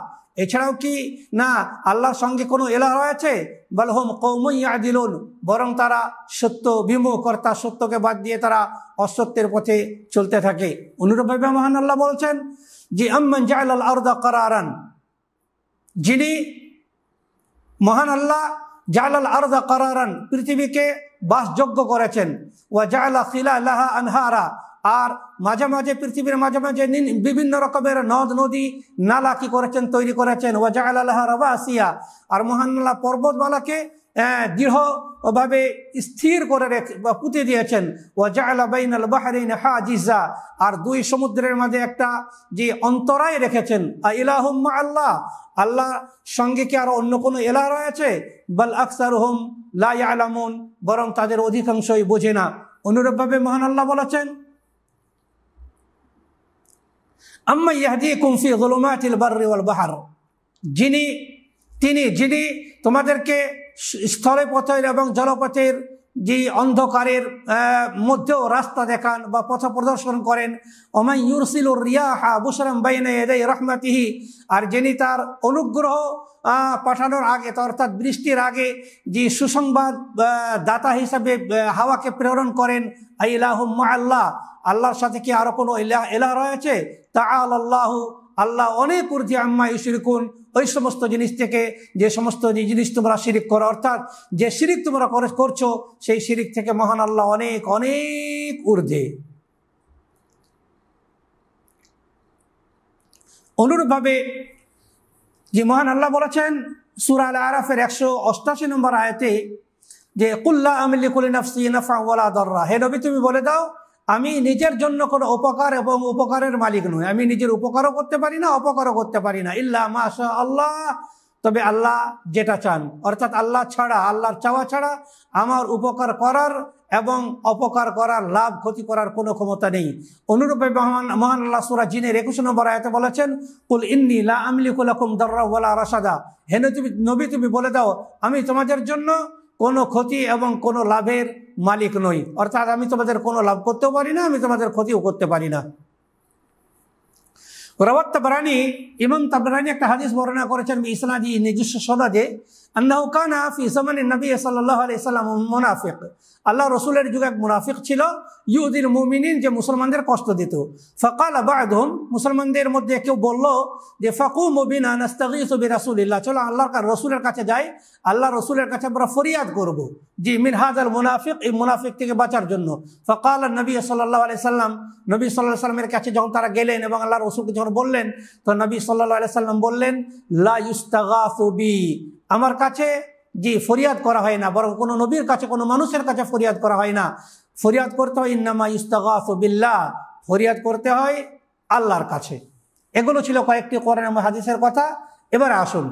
এছাড়াও কি না আল্লাহর সঙ্গে কোনো ইলাহ রয়েছে? বাল হুম কওমুন ইয়াদিলুন, বরং তারা সত্য বিমুখ, অর্থাৎ সত্যকে বাদ দিয়ে তারা অসত্যের পথে চলতে থাকে। অনুরূপভাবে মহান আল্লাহ বলছেন যে আম্মান জাআলাল আরদা কারারান, যিনি মহান আল্লাহ জাআলাল আরদা কারারান, পৃথিবীকে বাসযোগ্য করেছেন। ওয়া জাআলা খিলালাহা আনহারা, আর মাঝে মাঝে পৃথিবীর মাঝে মাঝে বিভিন্ন রকমের নদ নদী নালা কি করেছেন, তৈরি করেছেন। ওয়া জাআলা লাহা রাওয়াসিয়া, আর মহান আল্লাহ পর্বতমালাকে দৃঢ়ভাবে স্থির করে পুঁতে দিয়েছেন। ওয়া জাআলা বাইনাল বাহরাইনি হাজিজা, আর দুই সমুদ্রের মাঝে একটা যে অন্তরায় রেখেছেন। আ ইলাহুম মাআল্লাহ, আল্লাহ সঙ্গে কি আর অন্য কোনো ইলাহ রয়েছে? বাল আকসারুহুম লা ইয়ালামুন, বরং তাদের অধিকাংশই বোঝে না। অনুরূপভাবে মহান আল্লাহ বলেছেন আম্মা ইয়াহদিকুম ফি যুলুমাতিল বাররি ওয়াল বাহর, যিনি তোমাদেরকে স্থলে পথের এবং জলপথের যে অন্ধকারের মধ্যেও রাস্তা দেখান বা পথ প্রদর্শন করেন। ওমান ইউরসিলুর রিয়াহা বুশরাম বাইনা ইয়াদাই রাহমাতিহি, আর যিনি তার অনুগ্রহ পাঠানোর আগে, অর্থাৎ বৃষ্টির আগে যে সুসংবাদ দাতা হিসাবে হাওয়াকে প্রেরণ করেন। আইলাহুম মাআল্লাহ, আল্লাহর সাথে কি আরো কোনো ইলাহ রয়েছে? তাআলাল্লাহু, আল্লাহ অনেক ঊর্ধ্বে আম্মা ইউশরিকুন, ওই সমস্ত জিনিস থেকে যে সমস্ত জিনিস তোমরা শিরিক করো, অর্থাৎ যে শিরিক তোমরা করছো সেই শিরিক থেকে মহান আল্লাহ অনেক অনেক ঊর্ধ্বে। অনুরূপভাবে যে মহান আল্লাহ বলেছেন সূরা আল আরাফের 188 নম্বর আয়াতে যে কুল লা আমলিকু লিনাফসি নাফআ ওয়ালা দাররা, হে নবী তুমি বলে দাও আমি নিজের জন্য কোনো উপকার এবং উপকারের মালিক নই, আমি নিজের উপকারও করতে পারি না, অপকারও করতে পারি না। ইল্লা মাশা আল্লাহ, তবে আল্লাহ যেটা চান, অর্থাৎ আল্লাহ ছাড়া, আল্লাহর চাওয়া ছাড়া আমার উপকার করার এবং অপকার করার, লাভ ক্ষতি করার কোনো ক্ষমতা নেই। অনুরূপে মহান আল্লাহ সূরা জিনের 21 নম্বর আয়াতে বলেছেন কুল ইন্নী লা আমলিকু লাকুম দাররা ওয়ালা রাশাদা, হে নবী তুমি বলে দাও আমি তোমাদের জন্য কোনো ক্ষতি এবং কোনো লাভের মালিক নই, অর্থাৎ আমি তোমাদের কোনো লাভ করতেও পারি না, আমি তোমাদের ক্ষতিও করতে পারি না। রাওয়াত তাবরানী, ইমাম তাবরানী একটা হাদিস বর্ণনা করেছেন ইসনাদি নিজস্ব সনদে, আন্নাহু কানা ফি জামানিন নবী সাল্লাল্লাহু আলাইহি সাল্লাম মুনাফিক, আল্লাহ রাসূলের যুগে এক মুনাফিক ছিল, ইউদিল মুমিনিন, যে মুসলমানদের কষ্ট দিত। ফাকালা বা'দুহুম, মুসলমানদের মধ্যে কেউ বলল যে ফাকুমু বিনা নাস্তাগীসু বিরাসূলিল্লাহ, চলো আল্লাহর রাসূলের কাছে যাই, আল্লাহ রাসূলের কাছে আমরা ফরিয়াদ করব যে মিন হাযাল মুনাফিক, এই মুনাফিক থেকে বাঁচার জন্য। ফাকালা নবী সাল্লাল্লাহু আলাইহি সাল্লাম, নবী সাল্লাল্লাহু আলাইহি সাল্লামের কাছে যখন তারা গেলেন এবং আল্লাহর রাসূলকে যখন বললেন, তো নবী সাল্লাল্লাহু আলাইহি সাল্লাম বললেন লা ইস্তাগাসু বি, আমার কাছে যে ফরিয়াদ করা হয় না, বরং কোনো নবীর কাছে, কোনো মানুষের কাছে ফরিয়াদ করা হয় না, ফরিয়াদ করতে হয় ইন্নামা ইস্তাগাসু বিল্লাহ, ফরিয়াদ করতে হয় আল্লাহর কাছে। এগুলো ছিল কয়েকটি কোরআন এবং হাদিসের কথা। এবারে আসুন,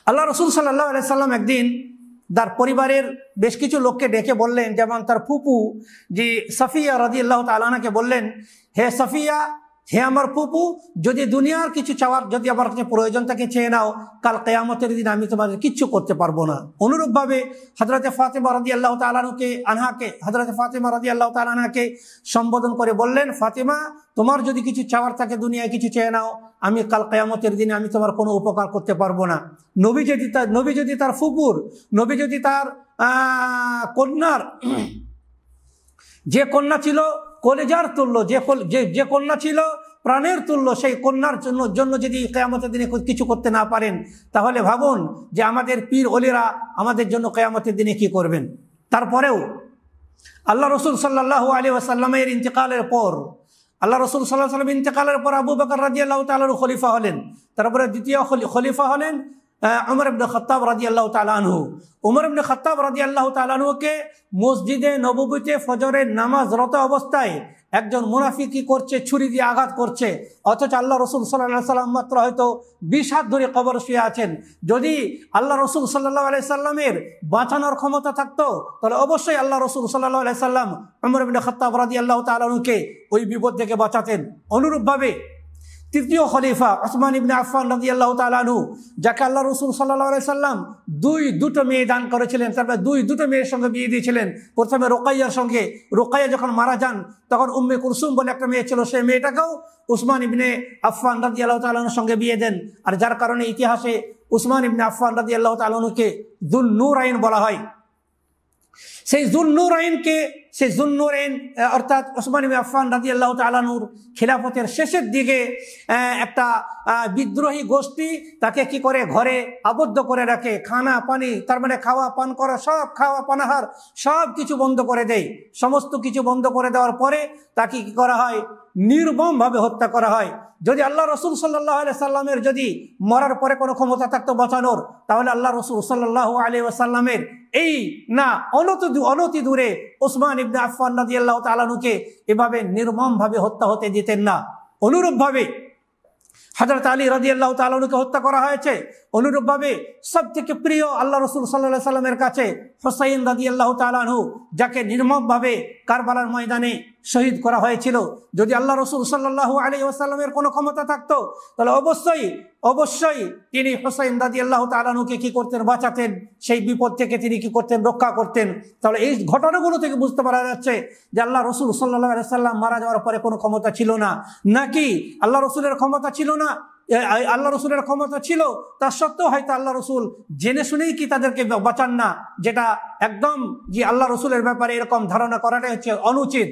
আল্লাহ রাসূল সাল্লাল্লাহু আলাইহি সাল্লাম একদিন তার পরিবারের বেশ কিছু লোককে ডেকে বললেন, যেমন তার ফুপু যে সাফিয়া রাদিয়াল্লাহু তাআলা আনহাকে বললেন, হে সাফিয়া, হে আমার ফুপু, যদি দুনিয়ার কিছু চাওয়ার যদি আমার কাছে প্রয়োজন থাকে চেয়ে নাও, কাল কিয়ামতের দিন আমি তোমাদের কিচ্ছু করতে পারবো না। অনুরূপভাবে হযরতে ফাতেমা রাদিয়াল্লাহু তাআলা হযরতে ফাতেমা রাদিয়াল্লাহু তাআলা আনহাকে সম্বোধন করে বললেন, ফাতেমা, তোমার যদি কিছু চাওয়ার থাকে দুনিয়ায় কিছু চেয়ে নাও, আমি কাল কিয়ামতের দিনে আমি তোমার কোনো উপকার করতে পারবো না। নবী যদি তার ফুপুর, নবী যদি তার কন্যার, যে কন্যা ছিল কলেজার তুল্য, যে কন্যা ছিল প্রাণের তুল্য, সেই কন্যার জন্য যদি কিয়ামতের দিনে কিছু করতে না পারেন, তাহলে ভাবুন যে আমাদের পীর ওলিরা আমাদের জন্য কিয়ামতের দিনে কি করবেন। তারপরেও আল্লাহ রসুল সাল্লাল্লাহু আলাইহি ওয়াসাল্লামের ইন্তেকালের পর, আল্লাহ রসুল সাল্লাল্লাহু আলাইহি ওয়াসাল্লাম ইন্তেকালের পর আবু বকর রাদিয়াল্লাহু তাআলা খলিফা হলেন। তারপরে দ্বিতীয় খলিফা হলেন উমর ইবনে খাত্তাব রাদিয়াল্লাহু তাআলা আনহু। উমর ইবনে খাত্তাব রাদিয়াল্লাহু তাআলা আনহুকে মসজিদে নববীতে ফজরের নামাজরত অবস্থায় একজন মুনাফিক কি করছে, ছুরি দিয়ে আঘাত করছে, অথচ আল্লাহ রসুল সাল্লাল্লাহু আলাইহি সাল্লাম মাত্র হয়তো 20 হাত ধরে কবর শুয়ে আছেন। যদি আল্লাহ রসুল সাল্লাল্লাহু আলাইহি সাল্লামের বাঁচানোর ক্ষমতা থাকতো, তাহলে অবশ্যই আল্লাহ রসুল সাল্লাল্লাহু আলাইহি সাল্লাম উমর ইবনে খাত্তাব রাদিয়াল্লাহু তাআলা আনহুকে ওই বিপদ থেকে বাঁচাতেন। অনুরূপভাবে তৃতীয় খলিফা উসমান ইবনে আফফান রাদিয়াল্লাহু তাআলা আনহু, যাকে আল্লাহ রাসূল সাল্লাল্লাহু আলাইহি সাল্লাম দুটো মেয়ে দান করেছিলেন, তারপরে দুটো মেয়ের সঙ্গে বিয়ে দিয়েছিলেন। প্রথমে রোকাইয়ার সঙ্গে, রোকাইয়া যখন মারা যান তখন উম্মে কুলসুম বলে একটা মেয়ে ছিল, সেই মেয়েটাকেও উসমান ইবনে আফফান রাদিয়াল্লাহু তাআলা আনহুর সঙ্গে বিয়ে দেন। আর যার কারণে ইতিহাসে উসমান ইবনে আফফান রাদিয়াল্লাহু তাআলা আনহুকে যুন-নূরাইন বলা হয়। সেই যুন-নূরাইন অর্থাৎ উসমান ইবনে আফফান রাদিয়াল্লাহু তাআলা আনহুর খিলাফতের শেষের দিকে একটা বিদ্রোহী গোষ্ঠী তাকে কি করে ঘরে আবদ্ধ করে রাখে, খানা পানি, তার মানে খাওয়া পান করা, সব খাওয়া পানাহার সব কিছু বন্ধ করে দেয়। সমস্ত কিছু বন্ধ করে দেওয়ার পরে তাকে কি করা হয়, নির্মমভাবে হত্যা করা হয়। যদি আল্লাহ রসুল সাল্লাল্লাহু আলাইহি সাল্লামের যদি মরার পরে কোনো ক্ষমতা থাকতো বাঁচানোর, তাহলে আল্লাহ রসুল সাল্লাল্লাহু আলাইহি ওয়াসাল্লামের এই না অনতি দূরে উসমান ইবনে আফফান রাদিয়াল্লাহু তাআলা আনহুকে এভাবে নির্মমভাবে হত্যা হতে দিতেন না। অনুরূপভাবে হযরত আলী রাদিয়াল্লাহু তাআলা আনহুকে হত্যা করা হয়েছে। অনুরূপভাবে সবথেকে প্রিয় আল্লাহ রসুল সাল্লাল্লাহু আলাইহি সাল্লামের কাছে হুসাইন রাদিয়াল্লাহু তাআলা আনহু, যাকে নির্মমভাবে কারবালার ময়দানে শহীদ করা হয়েছিল। যদি আল্লাহ রসুল সাল্লাল্লাহু আলাইহি ওয়াসাল্লামের কোনো ক্ষমতা থাকতো, তাহলে অবশ্যই তিনি হুসাইন রাদিয়াল্লাহু তাআলা আনহুকে কি করতেন, বাঁচাতেন, সেই বিপদ থেকে তিনি কি করতেন, রক্ষা করতেন। তাহলে এই ঘটনাগুলো থেকে বুঝতে পারা যাচ্ছে যে আল্লাহ রসুল সাল্লাল্লাহু আলাইহি সাল্লাম মারা যাওয়ার পরে কোনো ক্ষমতা ছিল না, নাকি আল্লাহ রসুলের ক্ষমতা ছিল না, আল্লাহ রসুলের ক্ষমতা ছিল, তার সত্ত্বেও হয়তো আল্লাহ রসুল জেনে শুনেই কি তাদেরকে বাঁচান না, যেটা একদম যে আল্লাহ রসুলের ব্যাপারে এরকম ধারণা করাটাই হচ্ছে অনুচিত।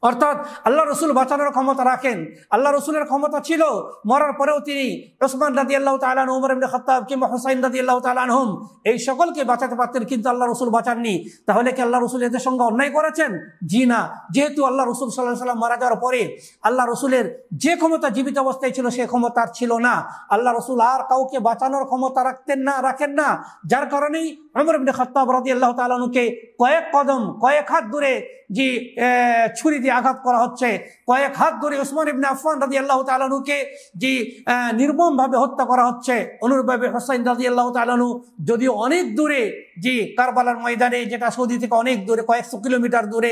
অর্থাৎ আল্লাহ রসুল বাঁচানোর ক্ষমতা রাখেন, আল্লাহ রসুলের ক্ষমতা ছিল, মরার পরেও তিনি উসমান রাদিয়াল্লাহু তাআলা আনহু, উমর ইবনে খাত্তাব কিংবা হুসাইন রাদিয়াল্লাহু তাআলা আনহুম এই সকলকে বাঁচাতে পারতেন, কিন্তু আল্লাহ রসুল বাঁচাননি। তাহলে কি আল্লাহ রসুল এদের সঙ্গে অন্যায় করেছেন? জি না। যেহেতু আল্লাহ রসুল সাল্লাল্লাহু আলাইহি ওয়াসাল্লাম মারা যাওয়ার পরে আল্লাহ রসুলের যে ক্ষমতা জীবিত অবস্থায় ছিল সে ক্ষমতা আর ছিল না। আল্লাহ রসুল আর কাউকে বাঁচানোর ক্ষমতা রাখেন না, যার কারণেই উমর ইবনে খাত্তাব রাদিয়াল্লাহু তাআলা আনহুকে কয়েক হাত দূরে যে ছুরি দিয়ে আঘাত করা হচ্ছে, কয়েক হাত ধরে উসমান ইবনে আফফান রাদিয়াল্লাহু তাআলা আনহুকে যে নির্মমভাবে হত্যা করা হচ্ছে। অনুরূপভাবে হুসাইন রাদিয়াল্লাহু তাআলা আনহু যদিও অনেক দূরে, যে কারবালার ময়দানে, যেটা সৌদি থেকে অনেক দূরে, কয়েকশো কিলোমিটার দূরে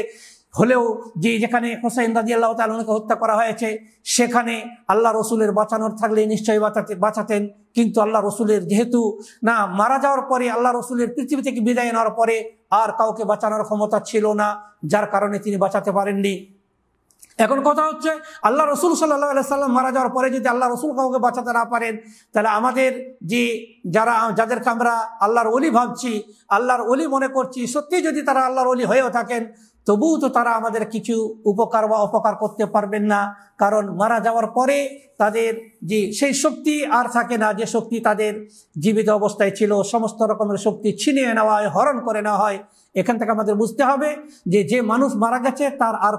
হলেও যেখানে হুসাইন রাদিয়াল্লাহু তাআলা আনহুকে হত্যা করা হয়েছে, সেখানে আল্লাহ রসুলের বাঁচানোর থাকলে নিশ্চয়ই বাঁচাতেন। কিন্তু আল্লাহ রসুলের যেহেতু না, মারা যাওয়ার পরে আল্লাহ রসুলের পৃথিবী থেকে বিদায় নেওয়ার পরে আর কাউকে বাঁচানোর ক্ষমতা ছিল না, যার কারণে তিনি বাঁচাতে পারেননি। এখন কথা হচ্ছে, আল্লাহ রসুল সাল্লাল্লাহু আলাইহি সাল্লাম মারা যাওয়ার পরে যদি আল্লাহ রসুল কাউকে বাঁচাতে না পারেন, তাহলে আমাদের যাদেরকে আমরা আল্লাহর ওলি ভাবছি, আল্লাহর ওলি মনে করছি, সত্যি যদি তারা আল্লাহর ওলি হয়েও থাকেন, তবুও তো তারা আমাদের কিছু উপকার বা অপকার করতে পারবেন না। কারণ মারা যাওয়ার পরে তাদের যে সেই শক্তি আর থাকে না, যে শক্তি তাদের জীবিত অবস্থায় ছিল, সমস্ত রকমের শক্তি ছিনিয়ে নেওয়া হয়, হরণ করে নেওয়া হয়। এখান থেকে আমাদের বুঝতে হবে যে মানুষ মারা গেছে তার আর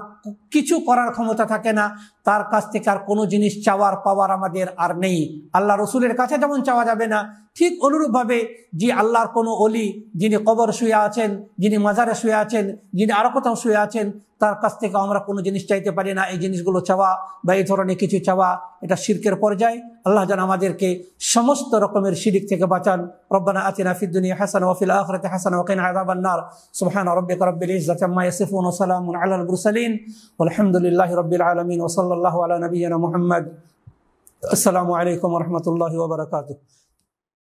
কিছু করার ক্ষমতা থাকে না, তার কাছ থেকে আর কোনো জিনিস চাওয়ার পাওয়ার আমাদের আর নেই। আল্লাহ রসুলের কাছে যেমন চাওয়া যাবে না, ঠিক অনুরূপভাবে যে আল্লাহর কোনো অলি যিনি কবর শুয়ে আছেন, যিনি মাজারে শুয়ে আছেন, যিনি আরো কোথাও শুয়ে আছেন, তার কাছ থেকে আমরা কোনো জিনিস চাইতে পারি না। এই জিনিসগুলো চাওয়া বা এই ধরনের কিছু চাওয়া, এটা শিরকের পর্যায়ে। আল্লাহ যেন আমাদেরকে সমস্ত রকমের শিরক থেকে বাঁচান। রব্বানা আতিনা ফিদ দুনিয়া হাসানা ওয়া ফিল আখিরাতি হাসানা ওয়া কিনা আযাবান নার। সুবহানা রাব্বিকা রাব্বিল ইজ্জাতি আম্মা ইয়াসিফুন ওয়া সালামুন আলাল মুরসালিন ওয়াল হামদুলিল্লাহি আলহামদুলিল্লাহি রাব্বিল আলামিন ওয়া সাল্লাল্লাহু আলা নাবিয়িনা মুহাম্মদ। আসসালামু আলাইকুম ওয়া রাহমাতুল্লাহি ওয়া বারাকাতুহু।